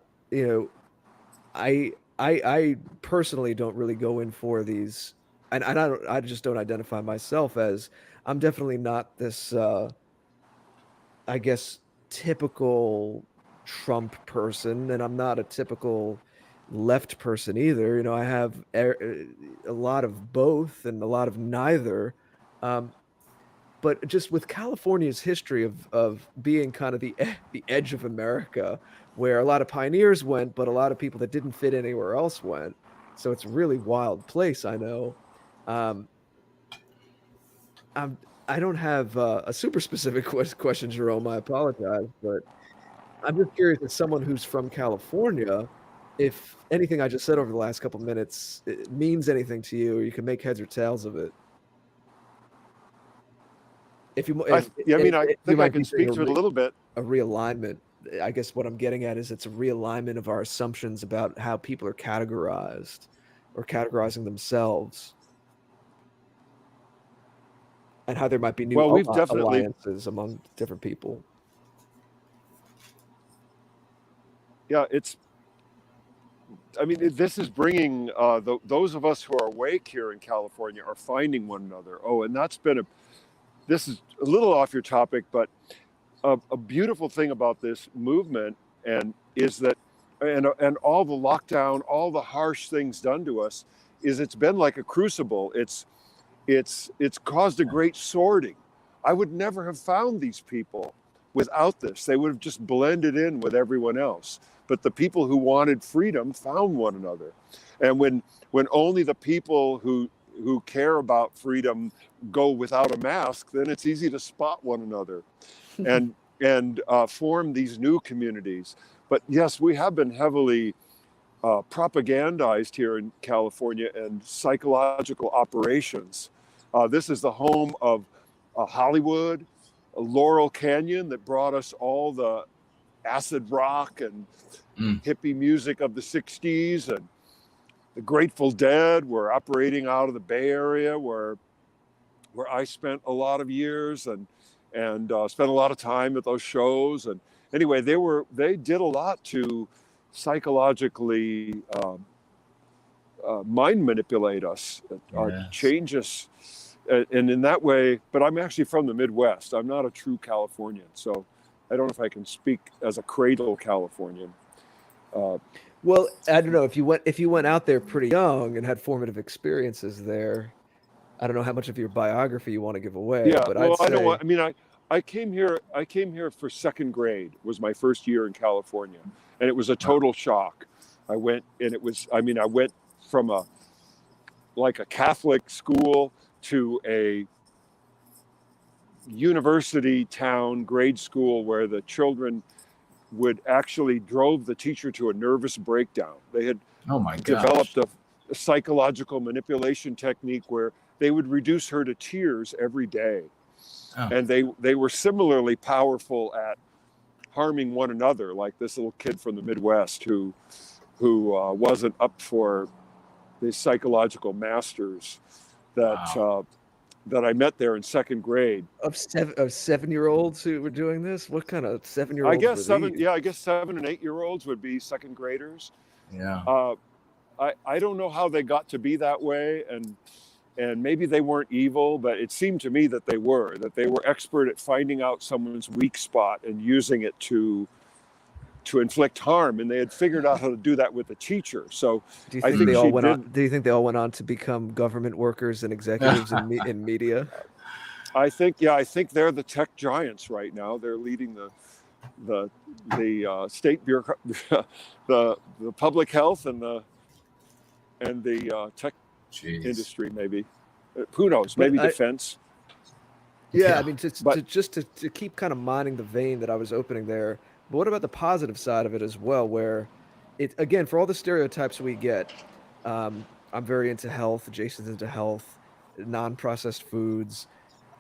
I personally don't really go in for these, and I just don't identify myself as, I'm definitely not this I guess typical Trump person, and I'm not a typical left person either. I have a lot of both and a lot of neither. But just with California's history of being kind of the edge of America, where a lot of pioneers went, but a lot of people that didn't fit anywhere else went. So it's a really wild place, I know. I don't have a super specific question, Jerome. I apologize, but I'm just curious, as someone who's from California, if anything I just said over the last couple minutes it means anything to you, or you can make heads or tails of it. I think I can speak to it a little bit. A realignment. I guess what I'm getting at is it's a realignment of our assumptions about how people are categorized or categorizing themselves, and how there might be new alliances among different people. Yeah, this is bringing those of us who are awake here in California are finding one another. Oh, and this is a little off your topic, but a beautiful thing about this movement is that all the lockdown, all the harsh things done to us, is it's been like a crucible. It's caused a great sorting. I would never have found these people without this. They would have just blended in with everyone else. But the people who wanted freedom found one another. And when only the people who care about freedom go without a mask, then it's easy to spot one another and form these new communities. But yes, we have been heavily propagandized here in California and psychological operations. This is the home of Hollywood, Laurel Canyon, that brought us all the acid rock and hippie music of the 60s, and the Grateful Dead were operating out of the Bay Area, where I spent a lot of years and spent a lot of time at those shows. And anyway, they did a lot to psychologically mind manipulate us, change us, and in that way. But I'm actually from the Midwest. I'm not a true Californian, so I don't know if I can speak as a cradle Californian. Well, I don't know if you went out there pretty young and had formative experiences there. I don't know how much of your biography you want to give away. Yeah, but well, I'd say, I don't want. I mean, I came here for second grade. Was my first year in California, and it was a total shock. I went from a Catholic school to a university town grade school where the children would actually drove the teacher to a nervous breakdown. They had developed a psychological manipulation technique where they would reduce her to tears every day. And they were similarly powerful at harming one another, like this little kid from the Midwest who wasn't up for the psychological masters that I met there in second grade. Of 7-year-olds who were doing this? What kind of 7-year-olds? I guess 7 and 8-year-olds would be second graders. Yeah. I don't know how they got to be that way, and maybe they weren't evil, but it seemed to me that they were expert at finding out someone's weak spot and using it to inflict harm, and they had figured out how to do that with the teacher. So do you think they all went on to become government workers and executives in media? I think they're the tech giants right now. They're leading the state bureau, the public health and the tech industry, maybe. Who knows? Maybe defense. Yeah, I mean, just to keep kind of mining the vein that I was opening there. But what about the positive side of it as well, where it, again, for all the stereotypes we get, I'm very into health, Jason's into health, non-processed foods.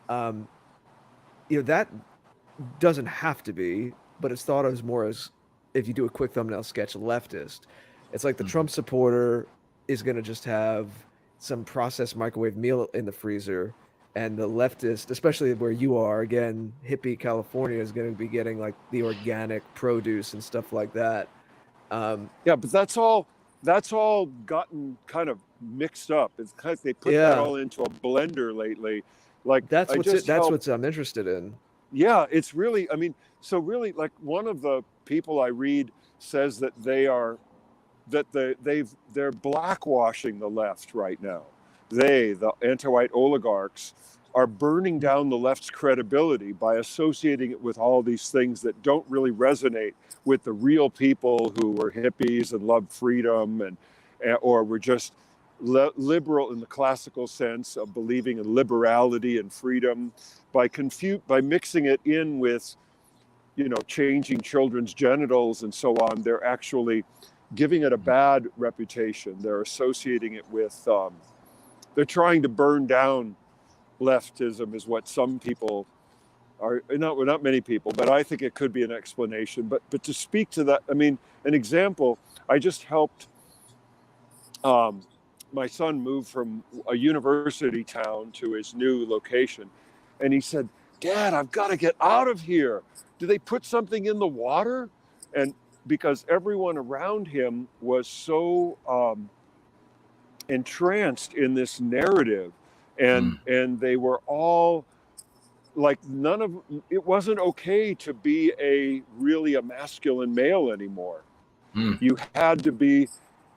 That doesn't have to be, but it's thought of as more as, if you do a quick thumbnail sketch, leftist. It's like the Trump supporter is going to just have some processed microwave meal in the freezer, and the leftist, especially where you are, again, hippie California, is going to be getting like the organic produce and stuff like that. But that's all gotten kind of mixed up. It's kind of, they put that all into a blender lately. Like that's what I'm interested in. Yeah, it's really, I mean, so really, like, one of the people I read says that they're blackwashing the left right now. The anti-white oligarchs, are burning down the left's credibility by associating it with all these things that don't really resonate with the real people who were hippies and loved freedom or were just liberal in the classical sense of believing in liberality and freedom. By mixing it in with, changing children's genitals and so on, they're actually giving it a bad reputation. They're associating it with, they're trying to burn down leftism, is what some people are, not many people, but I think it could be an explanation. But to speak to that, I mean, an example, I just helped my son move from a university town to his new location. And he said, "Dad, I've got to get out of here. Do they put something in the water?" And because everyone around him was so entranced in this narrative, and they were all like, it wasn't okay to be really a masculine male anymore. You had to be,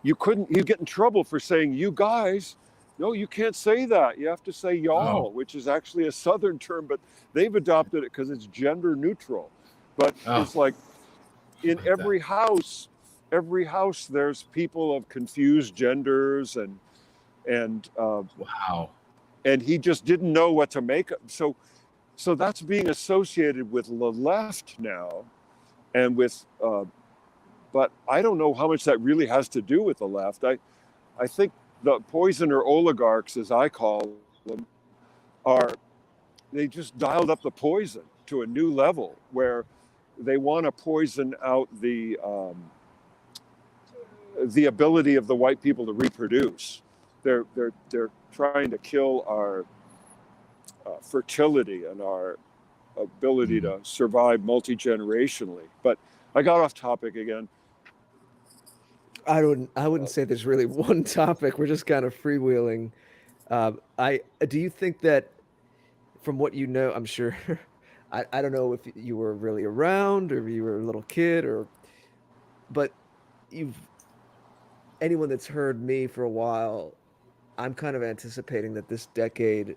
you get in trouble for saying "you guys." No, you can't say that. You have to say "y'all," which is actually a Southern term, but they've adopted it because it's gender neutral. But it's like in every house, there's people of confused genders and wow. And he just didn't know what to make of. So that's being associated with the left now, and with but I don't know how much that really has to do with the left. I think the poisoner oligarchs, as I call them, they just dialed up the poison to a new level where they want to poison out the ability of the white people to reproduce. They're trying to kill our fertility and our ability to survive multi-generationally. But I got off topic again. I wouldn't say there's really one topic. We're just kind of freewheeling. Do you think that, from what you know, I'm sure, I don't know if you were really around or you were a little kid, but anyone that's heard me for a while, I'm kind of anticipating that this decade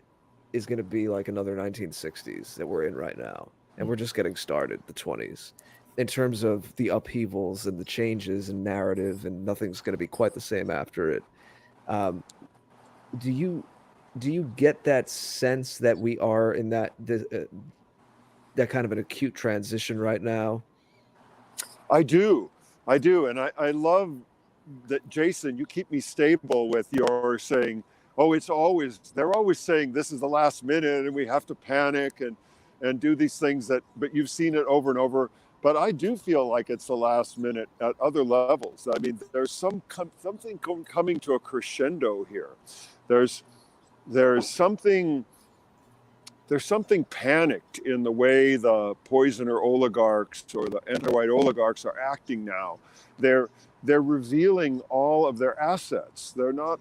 is going to be like another 1960s that we're in right now. And we're just getting started, the 20s, in terms of the upheavals and the changes and narrative, and nothing's going to be quite the same after it. Do you get that sense that we are in that kind of an acute transition right now? I do. And I love that, Jason, you keep me stable with your saying, oh, they're always saying this is the last minute and we have to panic and do these things but you've seen it over and over. But I do feel like it's the last minute at other levels. I mean, there's something coming to a crescendo here. There's something panicked in the way the poisoner oligarchs or the anti-white oligarchs are acting now. They're revealing all of their assets. They're not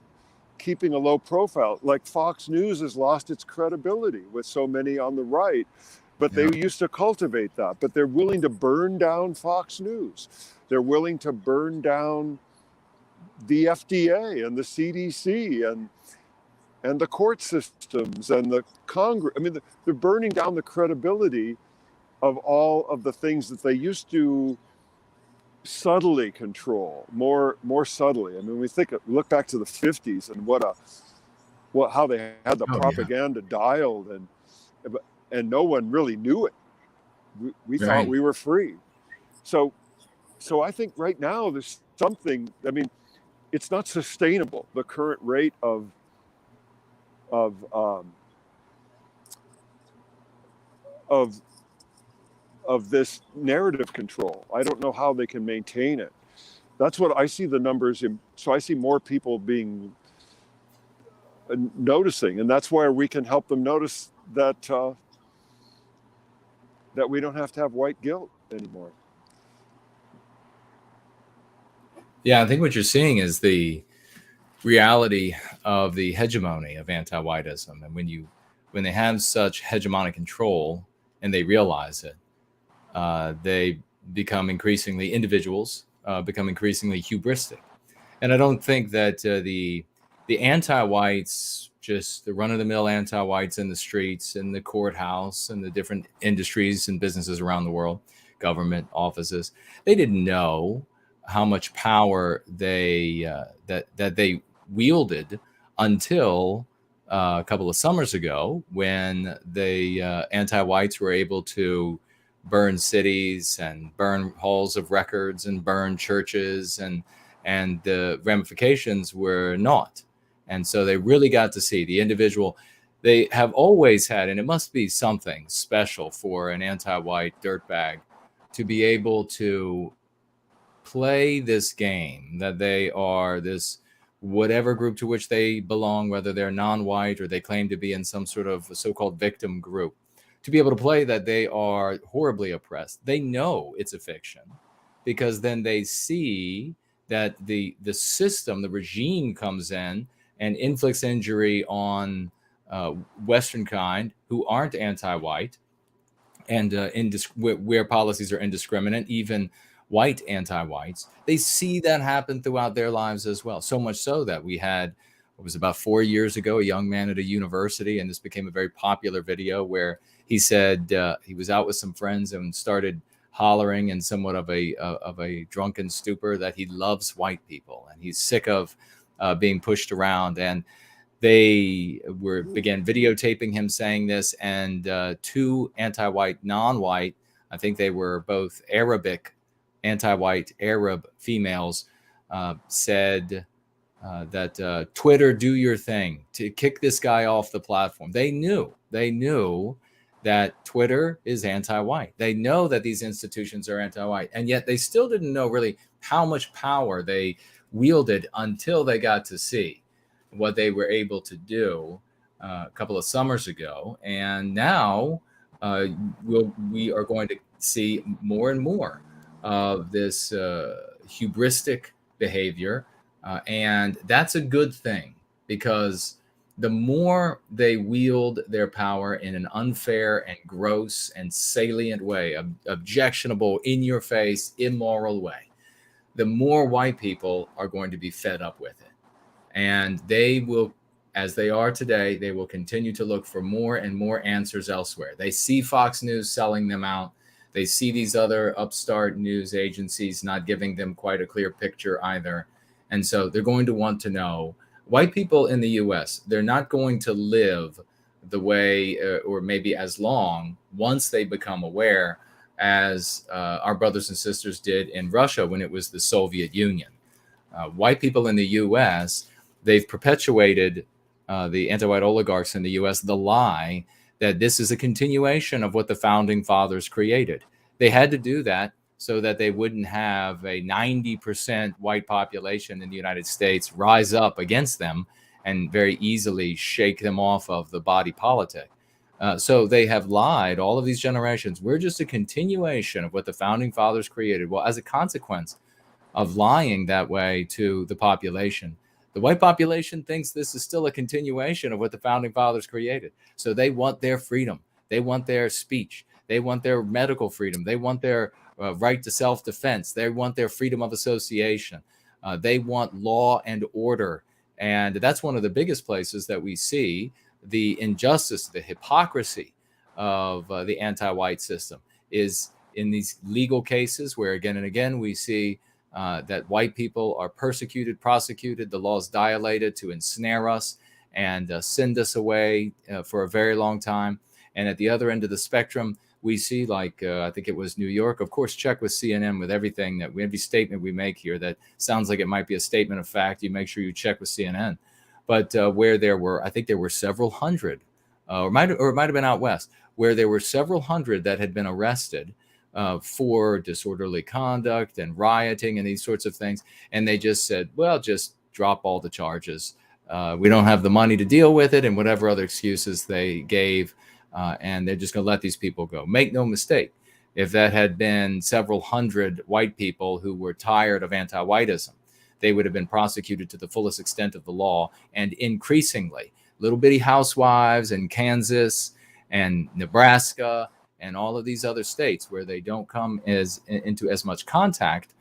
keeping a low profile. Like Fox News has lost its credibility with so many on the right, but they used to cultivate that. But they're willing to burn down Fox News. They're willing to burn down the FDA and the CDC and the court systems and the Congress. I mean, they're burning down the credibility of all of the things that they used to subtly control, more subtly. I mean, look back to the 50s and how they had the propaganda dialed, and no one really knew it. We thought we were free. So I think right now there's something. I mean, it's not sustainable, the current rate of this narrative control. I don't know how they can maintain it. That's what I see the numbers in. So I see more people noticing, and that's where we can help them notice that we don't have to have white guilt anymore. Yeah, I think what you're seeing is the reality of the hegemony of anti-whiteism, and when they have such hegemonic control and they realize it, they become increasingly individuals, become increasingly hubristic. And I don't think that the anti-whites, just the run-of-the-mill anti-whites in the streets, in the courthouse, and the different industries and businesses around the world, government offices, they didn't know how much power they wielded until a couple of summers ago, when the anti-whites were able to burn cities and burn halls of records and burn churches, and the ramifications were naught. And so they really got to see the individual. They have always had, and it must be something special for an anti-white dirtbag to be able to play this game, that they are this whatever group to which they belong, whether they're non-white or they claim to be in some sort of so-called victim group, to be able to play that they are horribly oppressed. They know it's a fiction, because then they see that the system, the regime comes in and inflicts injury on Western kind who aren't anti-white, and where policies are indiscriminate, even white anti-whites. They see that happen throughout their lives as well. So much so that we had, it was about 4 years ago, a young man at a university, and this became a very popular video, where he said he was out with some friends and started hollering in somewhat of a drunken stupor that he loves white people and he's sick of being pushed around. And they began videotaping him saying this, and two anti-white, non-white, I think they were both Arabic, anti-white Arab females, said that Twitter, do your thing to kick this guy off the platform. They knew that Twitter is anti-white. They know that these institutions are anti-white, and yet they still didn't know really how much power they wielded until they got to see what they were able to do a couple of summers ago. And now we are going to see more and more of this hubristic behavior. And that's a good thing, because the more they wield their power in an unfair and gross and salient way, objectionable, in your face, immoral way, the more white people are going to be fed up with it. And they will, as they are today, they will continue to look for more and more answers elsewhere. They see Fox News selling them out. They see these other upstart news agencies not giving them quite a clear picture either. And so they're going to want to know. White people in the US, they're not going to live the way or maybe as long once they become aware as our brothers and sisters did in Russia when it was the Soviet Union. White people in the US, they've perpetuated, the anti-white oligarchs in the US, the lie that this is a continuation of what the founding fathers created. They had to do that so that they wouldn't have a 90% white population in the United States rise up against them and very easily shake them off of the body politic. So they have lied all of these generations. We're just a continuation of what the founding fathers created. Well, as a consequence of lying that way to the population, the white population thinks this is still a continuation of what the founding fathers created. So they want their freedom. They want their speech. They want their medical freedom. They want their right to self-defense. They want their freedom of association. They want law and order. And that's one of the biggest places that we see the injustice, the hypocrisy of the anti-white system is in these legal cases where again and again we see that white people are persecuted, prosecuted, the laws dilated to ensnare us and send us away for a very long time. And at the other end of the spectrum, we see, like, I think it was New York. Of course, check with CNN with everything that every statement we make here that sounds like it might be a statement of fact. You make sure you check with CNN. But where there were, I think there were several hundred, or it might have been out west, where there were several hundred that had been arrested for disorderly conduct and rioting and these sorts of things. And they just said, well, just drop all the charges. We don't have the money to deal with it, and whatever other excuses they gave. And they're just going to let these people go. Make no mistake, if that had been several hundred white people who were tired of anti-whiteism, they would have been prosecuted to the fullest extent of the law. And increasingly, little bitty housewives in Kansas and Nebraska and all of these other states where they don't come into as much contact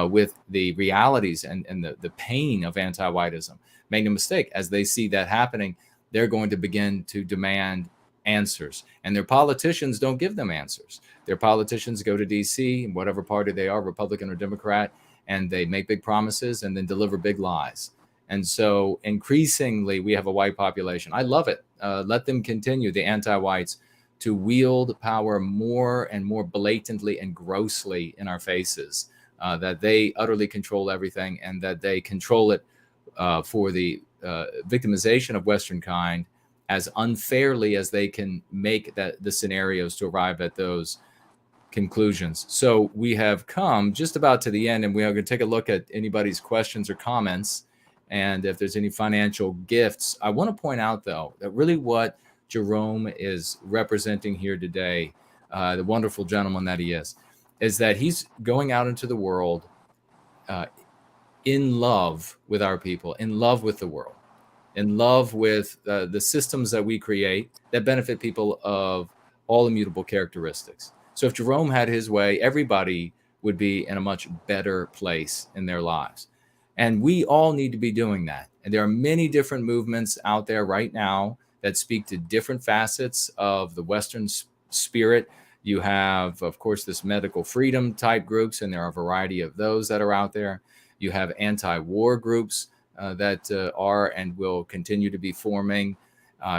with the realities and the pain of anti-whiteism. Make no mistake, as they see that happening, they're going to begin to demand answers. And their politicians don't give them answers. Their politicians go to DC, whatever party they are, Republican or Democrat, and they make big promises and then deliver big lies. And so increasingly, we have a white population. I love it. Let them continue, the anti-whites, to wield power more and more blatantly and grossly in our faces, that they utterly control everything and that they control it for the victimization of Western kind as unfairly as they can make the scenarios to arrive at those conclusions. So we have come just about to the end, and we are going to take a look at anybody's questions or comments. And if there's any financial gifts, I want to point out, though, that really what Jerome is representing here today, the wonderful gentleman that he is that he's going out into the world in love with our people, in love with the world, in love with the systems that we create that benefit people of all immutable characteristics. So if Jerome had his way, everybody would be in a much better place in their lives. And we all need to be doing that. And there are many different movements out there right now that speak to different facets of the Western spirit, You have, of course, this medical freedom type groups, and there are a variety of those that are out there. You have anti-war groups that are and will continue to be forming.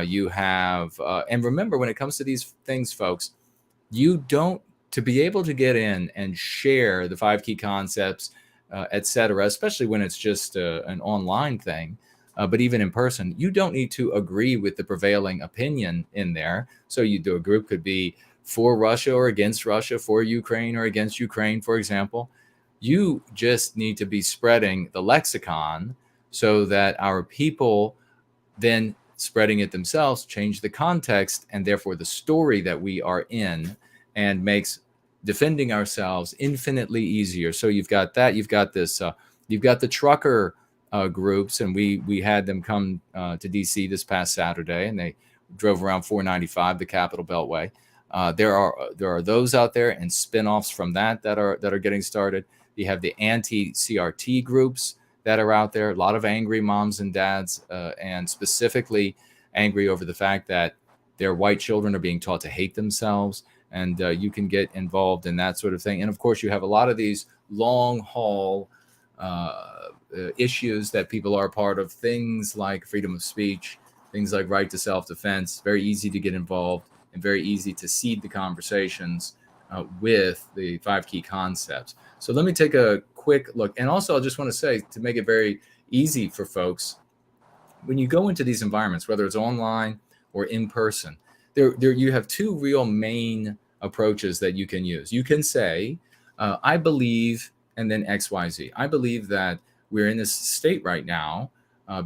You have, and remember, when it comes to these things, folks, you don't, to be able to get in and share the 5 key concepts, et cetera, especially when it's just an online thing, but even in person, you don't need to agree with the prevailing opinion in there. So a group could be for Russia or against Russia, for Ukraine or against Ukraine, for example. You just need to be spreading the lexicon so that our people then spreading it themselves change the context and therefore the story that we are in, and makes defending ourselves infinitely easier. So you've got that. You've got this. You've got the trucker groups, and we had them come to DC this past Saturday, and they drove around 495, the Capital Beltway. There are those out there, and spinoffs from that are getting started. You have the anti-CRT groups that are out there. A lot of angry moms and dads, and specifically angry over the fact that their white children are being taught to hate themselves. And you can get involved in that sort of thing. And of course, you have a lot of these long haul issues that people are a part of, things like freedom of speech, things like right to self-defense. Very easy to get involved and very easy to seed the conversations with the 5 key concepts. So let me take a quick look. And also, I just want to say, to make it very easy for folks, when you go into these environments, whether it's online or in person, there you have 2 real main approaches that you can use. You can say, I believe, and then XYZ. I believe that we're in this state right now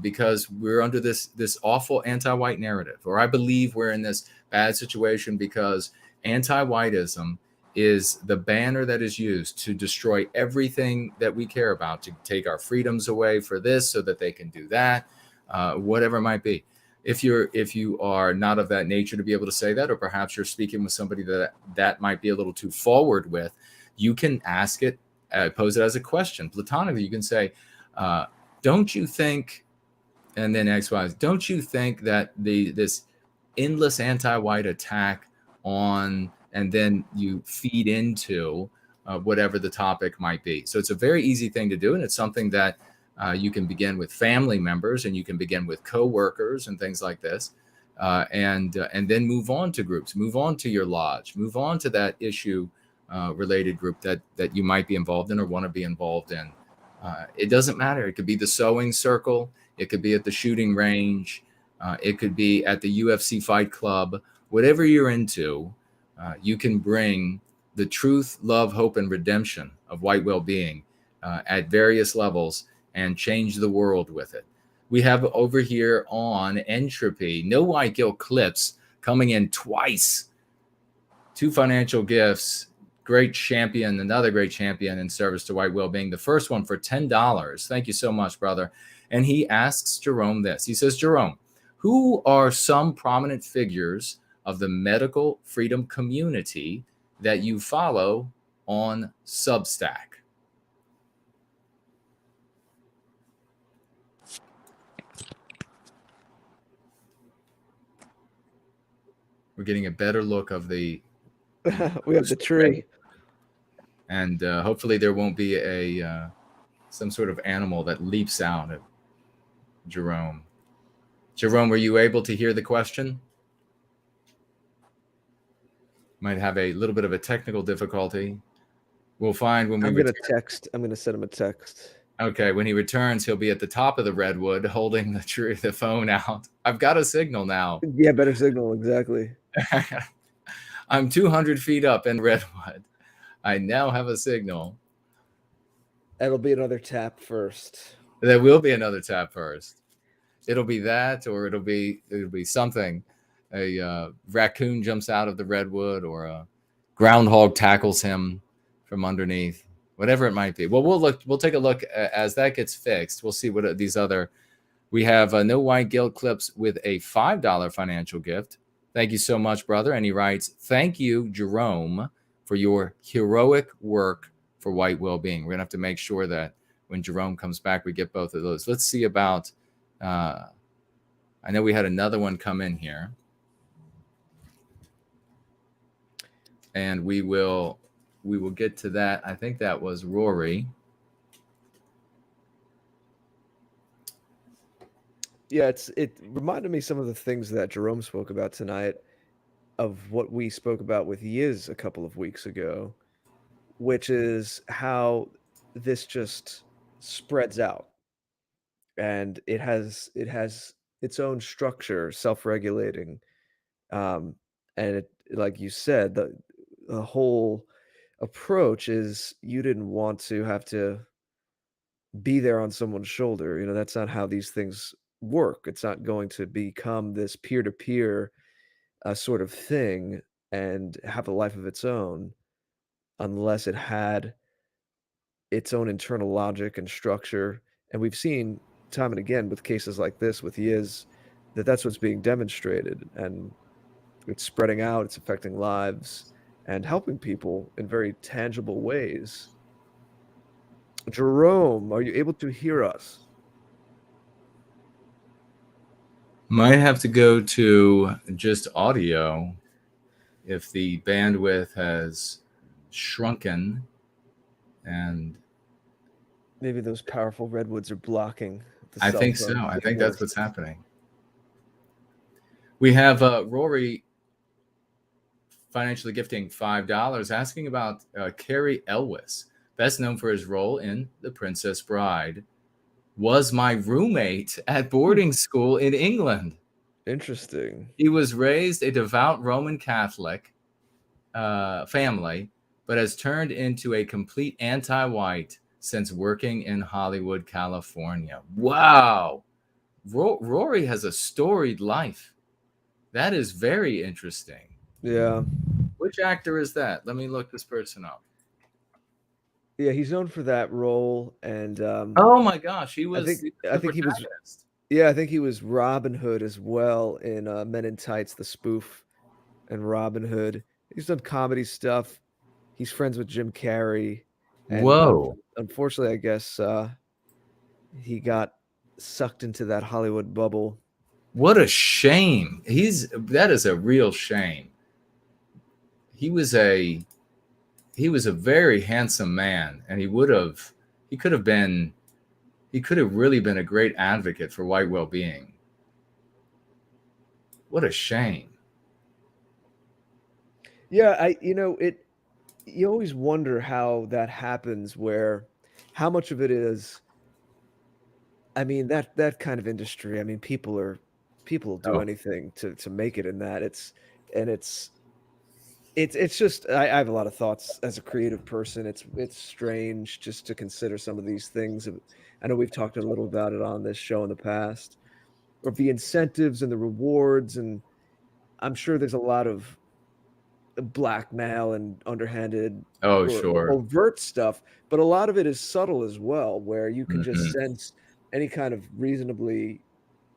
because we're under this awful anti-white narrative, or I believe we're in this bad situation because anti-whiteism is the banner that is used to destroy everything that we care about, to take our freedoms away for this so that they can do that, whatever it might be. If you are not of that nature to be able to say that, or perhaps you're speaking with somebody that might be a little too forward with, you can ask it, pose it as a question. Platonically, you can say, don't you think, and then XY, don't you think that this endless anti-white attack on, and then you feed into whatever the topic might be. So it's a very easy thing to do, and it's something that you can begin with family members, and you can begin with coworkers and things like this, and then move on to groups, move on to your lodge, move on to that issue related group that you might be involved in or want to be involved in. It doesn't matter. It could be the sewing circle. It could be at the shooting range. It could be at the UFC fight club. Whatever you're into, you can bring the truth, love, hope, and redemption of white well-being at various levels and change the world with it. We have over here on Entropy, No White Guilt Clips coming in twice. 2 financial gifts. Great champion, another great champion in service to white well-being. The first one for $10. Thank you so much, brother. And he asks Jerome this. He says, Jerome, who are some prominent figures of the medical freedom community that you follow on Substack? We're getting a better look of the we have the tree. And hopefully there won't be some sort of animal that leaps out at Jerome. Jerome, were you able to hear the question? Might have a little bit of a technical difficulty. We'll find when we return. I'm going to send him a text. Okay, when he returns, he'll be at the top of the redwood holding the phone out. I've got a signal now. Yeah, better signal, exactly. I'm 200 feet up in redwood. I now have a signal. It'll be another tap first. There will be another tap first. It'll be that, or it'll be something. A raccoon jumps out of the redwood, or a groundhog tackles him from underneath. Whatever it might be. Well, we'll take a look as that gets fixed. We'll see what these other. We have No White Guilt Clips with a $5 financial gift. Thank you so much, brother. And he writes, thank you, Jerome, for your heroic work for white well-being. We're going to have to make sure that when Jerome comes back, we get both of those. Let's see about, I know we had another one come in here. and we will get to that. I think that was Rory. Yeah, it reminded me some of the things that Jerome spoke about tonight, of what we spoke about with Yiz a couple of weeks ago, which is how this just spreads out, and it has its own structure, self-regulating, um, and it, like you said, the whole approach is you didn't want to have to be there on someone's shoulder. That's not how these things work. It's not going to become this peer-to-peer sort of thing and have a life of its own unless it had its own internal logic and structure. And we've seen time and again with cases like this with Yiz that that's what's being demonstrated, and it's spreading out, it's affecting lives and helping people in very tangible ways. Jerome, are you able to hear us? Might have to go to just audio if the bandwidth has shrunken, and Maybe those powerful redwoods are blocking the I cell think so. phone I think signals. that's what's happening. We have Rory financially gifting $5, asking about Cary Elwes, best known for his role in The Princess Bride, was my roommate at boarding school in England. Interesting. He was raised a devout Roman Catholic family, but has turned into a complete anti-white since working in Hollywood, California. Wow. Rory has a storied life. That is very interesting. Yeah. Which actor is that? Let me look this person up. Yeah, he's known for that role, and Oh my gosh, he I was think the I think he was protagonist. yeah, I think he was Robin Hood as well in Men in Tights, the spoof, and Robin Hood. He's done comedy stuff. He's friends with Jim Carrey, and Whoa. unfortunately, I guess he got sucked into that Hollywood bubble. What a shame. That is a real shame. He was a very handsome man, and he could have really been a great advocate for white well-being. What a shame. Yeah, you always wonder how that happens, where how much of it is, I mean, that kind of industry, I mean, people will do Oh, anything to make it in that. It's just I have a lot of thoughts as a creative person. It's strange just to consider some of these things. I know we've talked a little about it on this show in the past, of the incentives and the rewards, and I'm sure there's a lot of blackmail and underhanded oh, or sure. overt stuff, but a lot of it is subtle as well, where you can just Mhm. sense any kind of reasonably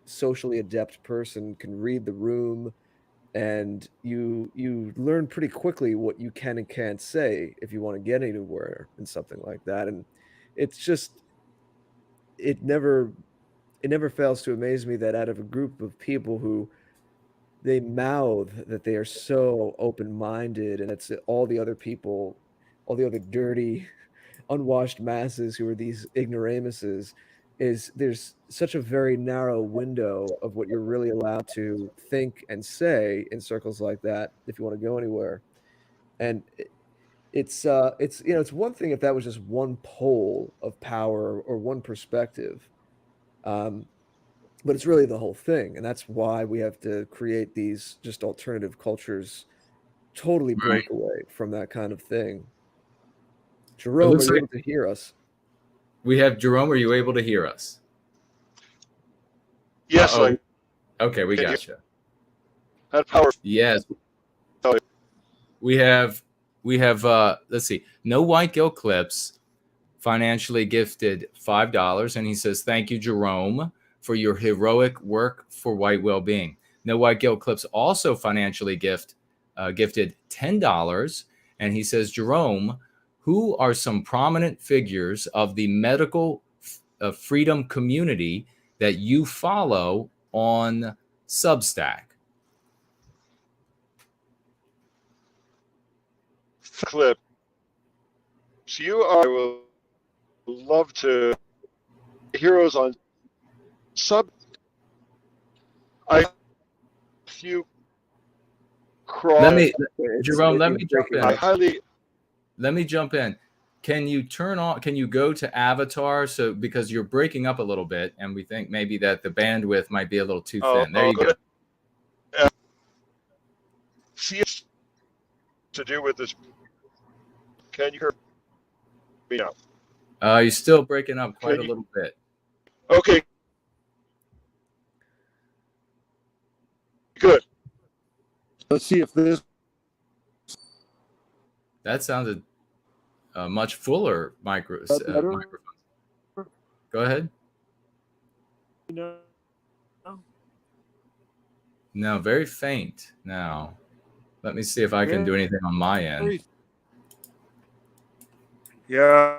socially adept person can read the room, and you learn pretty quickly what you can and can't say if you want to get anywhere in something like that. And it's just it never it never fails to amaze me that out of a group of people who they mouth that they are so open-minded, and it's all the other people, all the other dirty, unwashed masses who are these ignoramuses, is there's such a very narrow window of what you're really allowed to think and say in circles like that if you want to go anywhere. And it's one thing if that was just one pole of power or one perspective. Um, but it's really the whole thing, and that's why we have to create these just alternative cultures, totally Right. break away from that kind of thing. It Jerome, are looks you like able to hear us? we have Jerome. Are you able to hear us? Yes, I Okay, we can hear got you. that power. Yes, we have let's see, no white guilt clips financially gifted $5, and he says, thank you, Jerome, for your heroic work for white well-being. No white guilt clips also financially gifted $10, and he says, Jerome, who are some prominent figures of the medical freedom community that you follow on Substack? clip. So I will love to heroes on sub. If you cross, Jerome, let me jump in. I highly. Let me jump in. Can you go to avatar? So, because you're breaking up a little bit and we think maybe that the bandwidth might be a little too thin. There you go. See it's to do with this. Can you hear me now? You're still breaking up quite a little bit. Okay. Good. Let's see if this. That sounded much fuller microphone. Go ahead. No, very faint now. Let me see if I can do anything on my end. Yeah.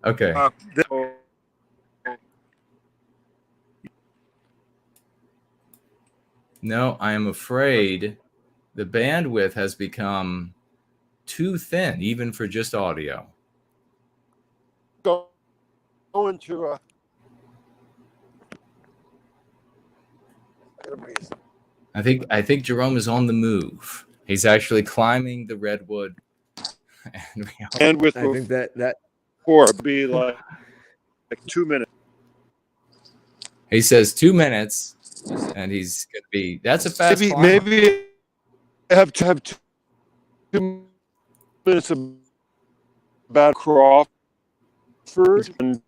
Okay. No, I am afraid the bandwidth has become too thin, even for just audio. Going to I think Jerome is on the move. He's actually climbing the redwood, and with I think that or be like 2 minutes. He says 2 minutes, and he's gonna be. That's a fast. Maybe I have to have 2 minutes about Crawford. And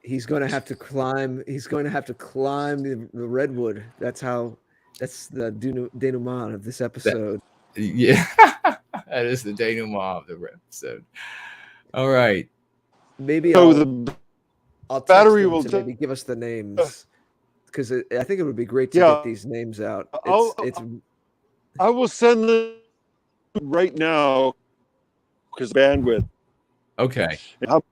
he's going to have to climb. He's going to have to climb the redwood. That's the denouement of this episode. Yeah, that is the denouement of the episode. All right. Maybe so I'll battery text will to maybe give us the names, because I think it would be great to get these names out. I will send them right now because bandwidth. Okay. How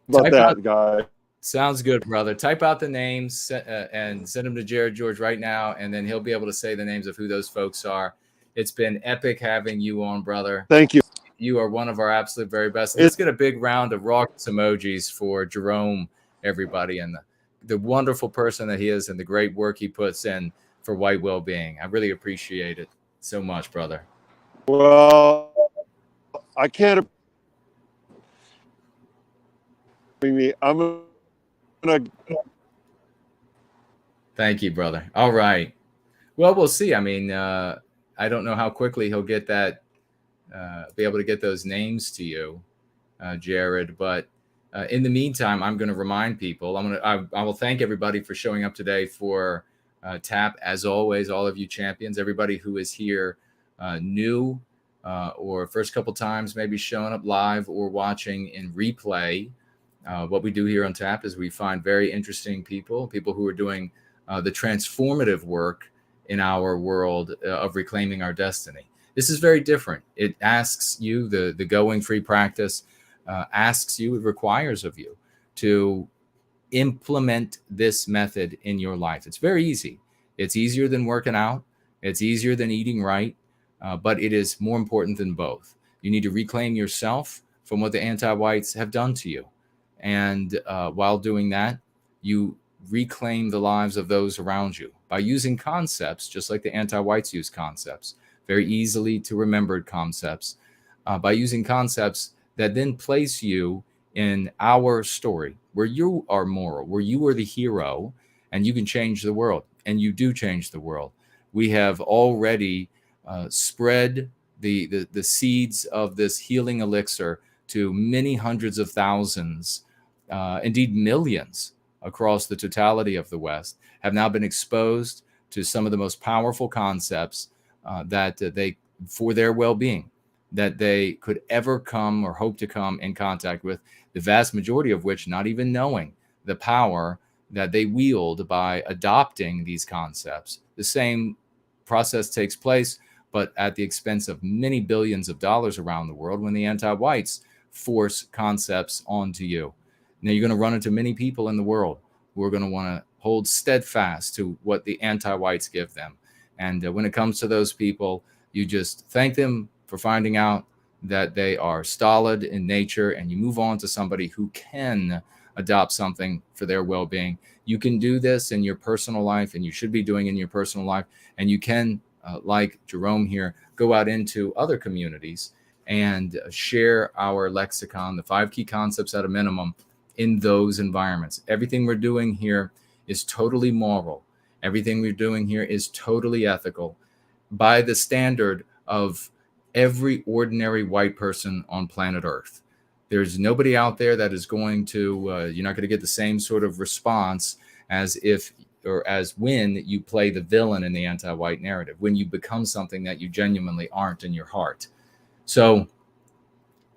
about that, guy? Sounds good, brother. Type out the names and send them to Jared George right now, and then he'll be able to say the names of who those folks are. It's been epic having you on, brother. Thank you. You are one of our absolute very best. Let's get a big round of rocks emojis for Jerome, everybody, and the wonderful person that he is and the great work he puts in for White Wellbeing. I really appreciate it so much, brother. Well, I can't. I'm gonna. Thank you, brother. All right. Well, we'll see. I mean, I don't know how quickly he'll get that, be able to get those names to you, Jared. But in the meantime, I'm going to remind people. I will thank everybody for showing up today for TAP. As always, all of you champions, everybody who is here new or first couple times, maybe showing up live or watching in replay. What we do here on TAP is we find very interesting people who are doing the transformative work in our world of reclaiming our destiny. This is very different. It asks you, the going free practice asks you, it requires of you to implement this method in your life. It's very easy. It's easier than working out. It's easier than eating right, but it is more important than both. You need to reclaim yourself from what the anti-whites have done to you. And while doing that, you reclaim the lives of those around you by using concepts, just like the anti-whites use concepts, very easily to remember concepts, by using concepts that then place you in our story, where you are moral, where you are the hero, and you can change the world. And you do change the world. We have already spread the seeds of this healing elixir to many hundreds of thousands, indeed millions, across the totality of the West, have now been exposed to some of the most powerful concepts that they, for their well-being, that they could ever come or hope to come in contact with, the vast majority of which not even knowing the power that they wield by adopting these concepts. The same process takes place, but at the expense of many billions of dollars around the world when the anti-whites force concepts onto you. Now, you're going to run into many people in the world who are going to want to hold steadfast to what the anti-whites give them. And when it comes to those people, you just thank them for finding out that they are stolid in nature, and you move on to somebody who can adopt something for their well-being. You can do this in your personal life, and you should be doing in your personal life. And you can, like Jerome here, go out into other communities and share our lexicon, the 5 key concepts at a minimum, in those environments. Everything we're doing here is totally moral. Everything we're doing here is totally ethical by the standard of every ordinary white person on planet Earth. There's nobody out there that is going to, you're not going to get the same sort of response as if, or as when you play the villain in the anti-white narrative, when you become something that you genuinely aren't in your heart. So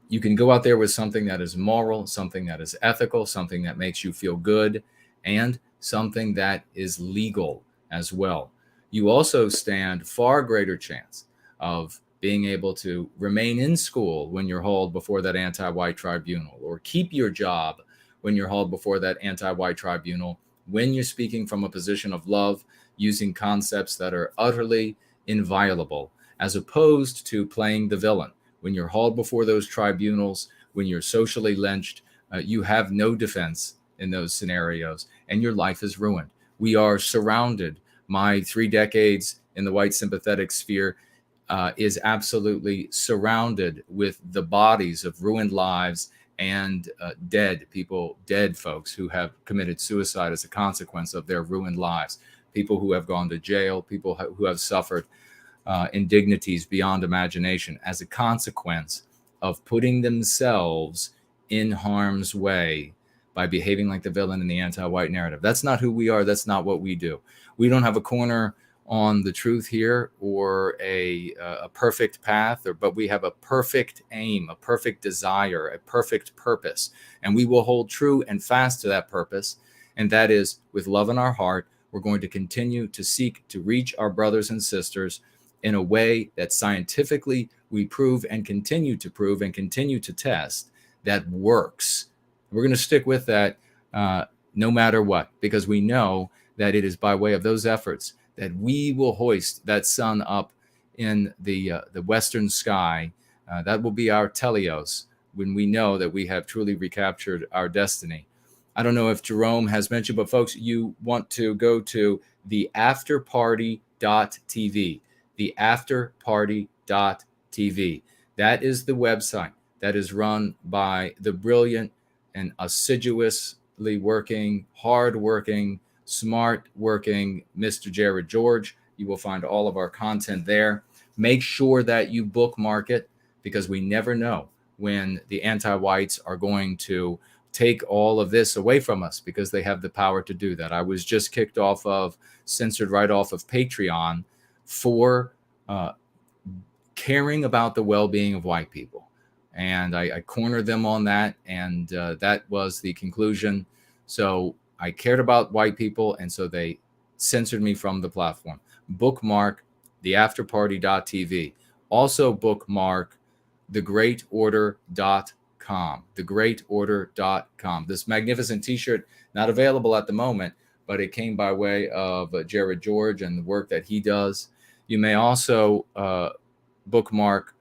you can go out there with something that is moral, something that is ethical, something that makes you feel good, and something that is legal as well. You also stand far greater chance of being able to remain in school when you're hauled before that anti-white tribunal, or keep your job when you're hauled before that anti-white tribunal, when you're speaking from a position of love, using concepts that are utterly inviolable, as opposed to playing the villain. When you're hauled before those tribunals, when you're socially lynched, you have no defense in those scenarios, and your life is ruined. We are surrounded. My 3 decades in the white sympathetic sphere is absolutely surrounded with the bodies of ruined lives and dead people, dead folks who have committed suicide as a consequence of their ruined lives, people who have gone to jail, people who have suffered indignities beyond imagination as a consequence of putting themselves in harm's way by behaving like the villain in the anti-white narrative. That's not who we are. That's not what we do. We don't have a corner on the truth here, or a perfect path, but we have a perfect aim, a perfect desire, a perfect purpose. And we will hold true and fast to that purpose. And that is, with love in our heart, we're going to continue to seek to reach our brothers and sisters in a way that scientifically we prove and continue to prove and continue to test that works. We're going to stick with that no matter what, because we know that it is by way of those efforts that we will hoist that sun up in the western sky. That will be our teleos, when we know that we have truly recaptured our destiny. I don't know if Jerome has mentioned, but folks, you want to go to the afterparty.tv. The afterparty.tv. That is the website that is run by the brilliant and assiduously working, hardworking, smart working Mr. Jared George. You will find all of our content there. Make sure that you bookmark it, because we never know when the anti-whites are going to take all of this away from us, because they have the power to do that. I was just kicked off of, censored right off of Patreon for caring about the well-being of white people. And I cornered them on that, and that was the conclusion. So I cared about white people, and so they censored me from the platform. Bookmark theafterparty.tv. Also bookmark thegreatorder.com. Thegreatorder.com. This magnificent t-shirt, not available at the moment, but it came by way of Jared George and the work that he does. You may also bookmark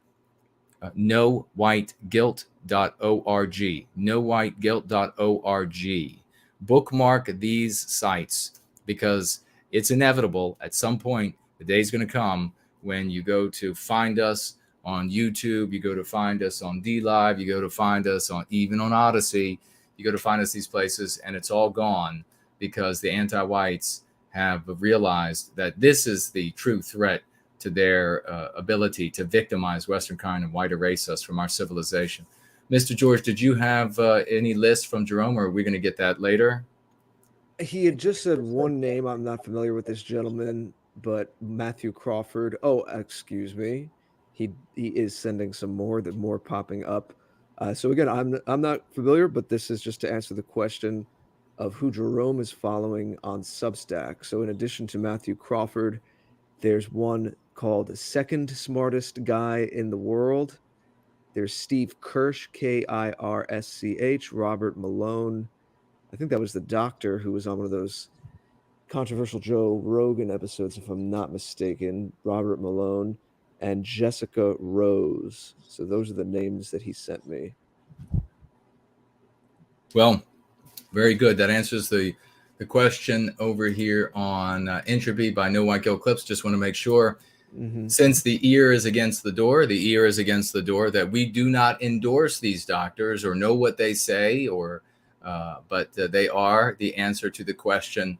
nowhiteguilt.org. Nowhiteguilt.org. Bookmark these sites, because it's inevitable at some point. The day's going to come when you go to find us on YouTube, you go to find us on DLive, you go to find us on even on Odyssey, you go to find us these places, and it's all gone because the anti-whites have realized that this is the true threat to their ability to victimize Western kind and white erase us from our civilization. Mr. George, did you have any list from Jerome, or are we going to get that later? He had just said one name. I'm not familiar with this gentleman, but Matthew Crawford. Oh, excuse me. He is sending some more. That more popping up. So again, I'm not familiar, but this is just to answer the question of who Jerome is following on Substack. So in addition to Matthew Crawford, there's one called Second Smartest Guy in the World. There's Steve Kirsch, Kirsch, Robert Malone. I think that was the doctor who was on one of those controversial Joe Rogan episodes, if I'm not mistaken. Robert Malone. and Jessica Rose. So those are the names that he sent me. Well, very good. That answers the question over here on Entropy by No White Guilt Clips. Just want to make sure, since the ear is against the door, that we do not endorse these doctors or know what they say, or but they are the answer to the question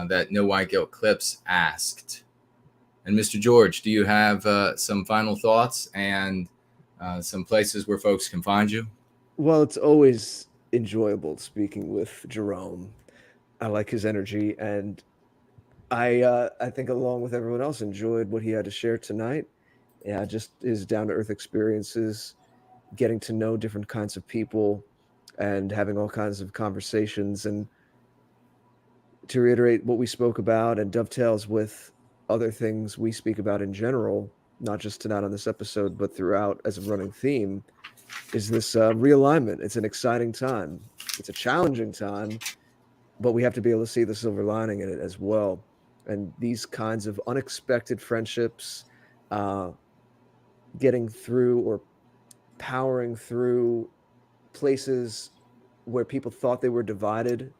that No White Guilt Clips asked. And Mr. George, do you have some final thoughts and some places where folks can find you? Well, it's always enjoyable speaking with Jerome. I like his energy, and I think, along with everyone else, enjoyed what he had to share tonight. Yeah, just his down-to-earth experiences, getting to know different kinds of people, and having all kinds of conversations. And to reiterate what we spoke about, and dovetails with other things we speak about in general, not just tonight on this episode, but throughout as a running theme, is this realignment. It's an exciting time. It's a challenging time, but we have to be able to see the silver lining in it as well. And these kinds of unexpected friendships, getting through or powering through places where people thought they were divided,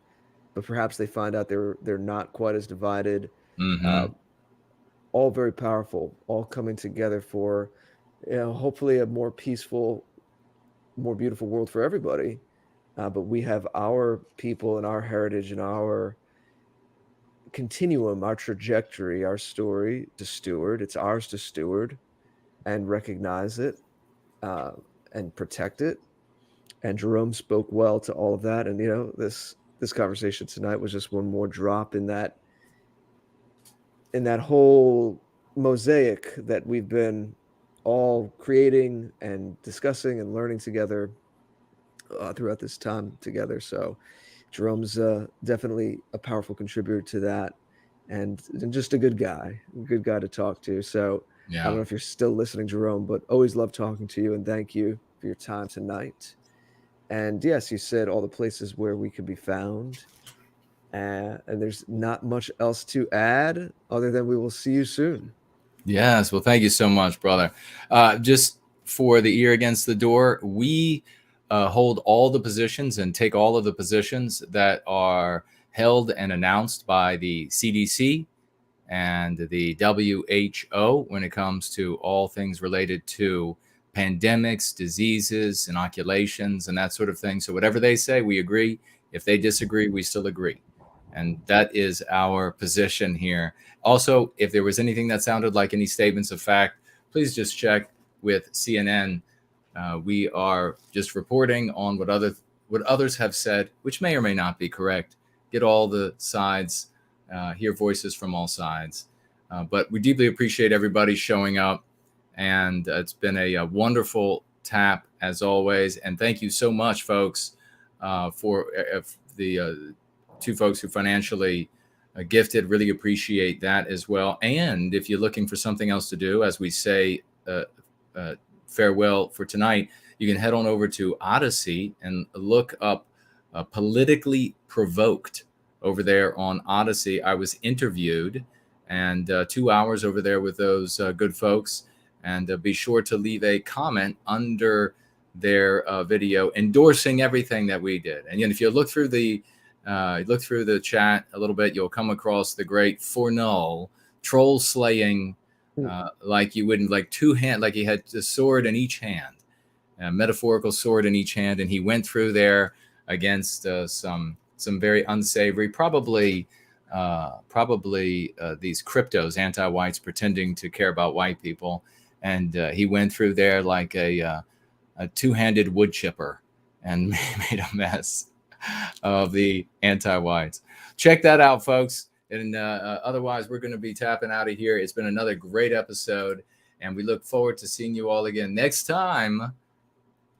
but perhaps they find out they're not quite as divided. All very powerful, all coming together for, hopefully a more peaceful, more beautiful world for everybody. But we have our people and our heritage and our continuum, our trajectory, our story to steward. It's ours to steward and recognize it and protect it. And Jerome spoke well to all of that. And, this conversation tonight was just one more drop in that whole mosaic that we've been all creating and discussing and learning together throughout this time together. So Jerome's definitely a powerful contributor to that, and just a good guy to talk to. So I don't know if you're still listening, Jerome, but always love talking to you, and thank you for your time tonight. And yes, you said all the places where we could be found. And there's not much else to add other than we will see you soon. Yes. Well, thank you so much, brother. Just for the ear against the door, we hold all the positions and take all of the positions that are held and announced by the CDC and the WHO when it comes to all things related to pandemics, diseases, inoculations, and that sort of thing. So whatever they say, we agree. If they disagree, we still agree. And that is our position here. Also, if there was anything that sounded like any statements of fact, please just check with CNN. We are just reporting on what others have said, which may or may not be correct. Get all the sides, hear voices from all sides. But we deeply appreciate everybody showing up. And it's been a wonderful tap, as always. And thank you so much, folks, for the two folks who financially gifted. Really appreciate that as well. And if you're looking for something else to do, as we say farewell for tonight, you can head on over to Odyssey and look up Politically Provoked over there on Odyssey. I was interviewed, and 2 hours over there with those good folks. And be sure to leave a comment under their video endorsing everything that we did. And if you look through the chat a little bit, you'll come across the great Fornull troll slaying, like you wouldn't, like two hand, like he had a sword in each hand, a metaphorical sword in each hand, and he went through there against some very unsavory, probably these cryptos, anti-whites pretending to care about white people, and he went through there like a two-handed wood chipper and made a mess of the anti-whites. Check that out, folks. And otherwise, we're going to be tapping out of here. It's been another great episode, and we look forward to seeing you all again next time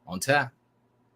on Tap.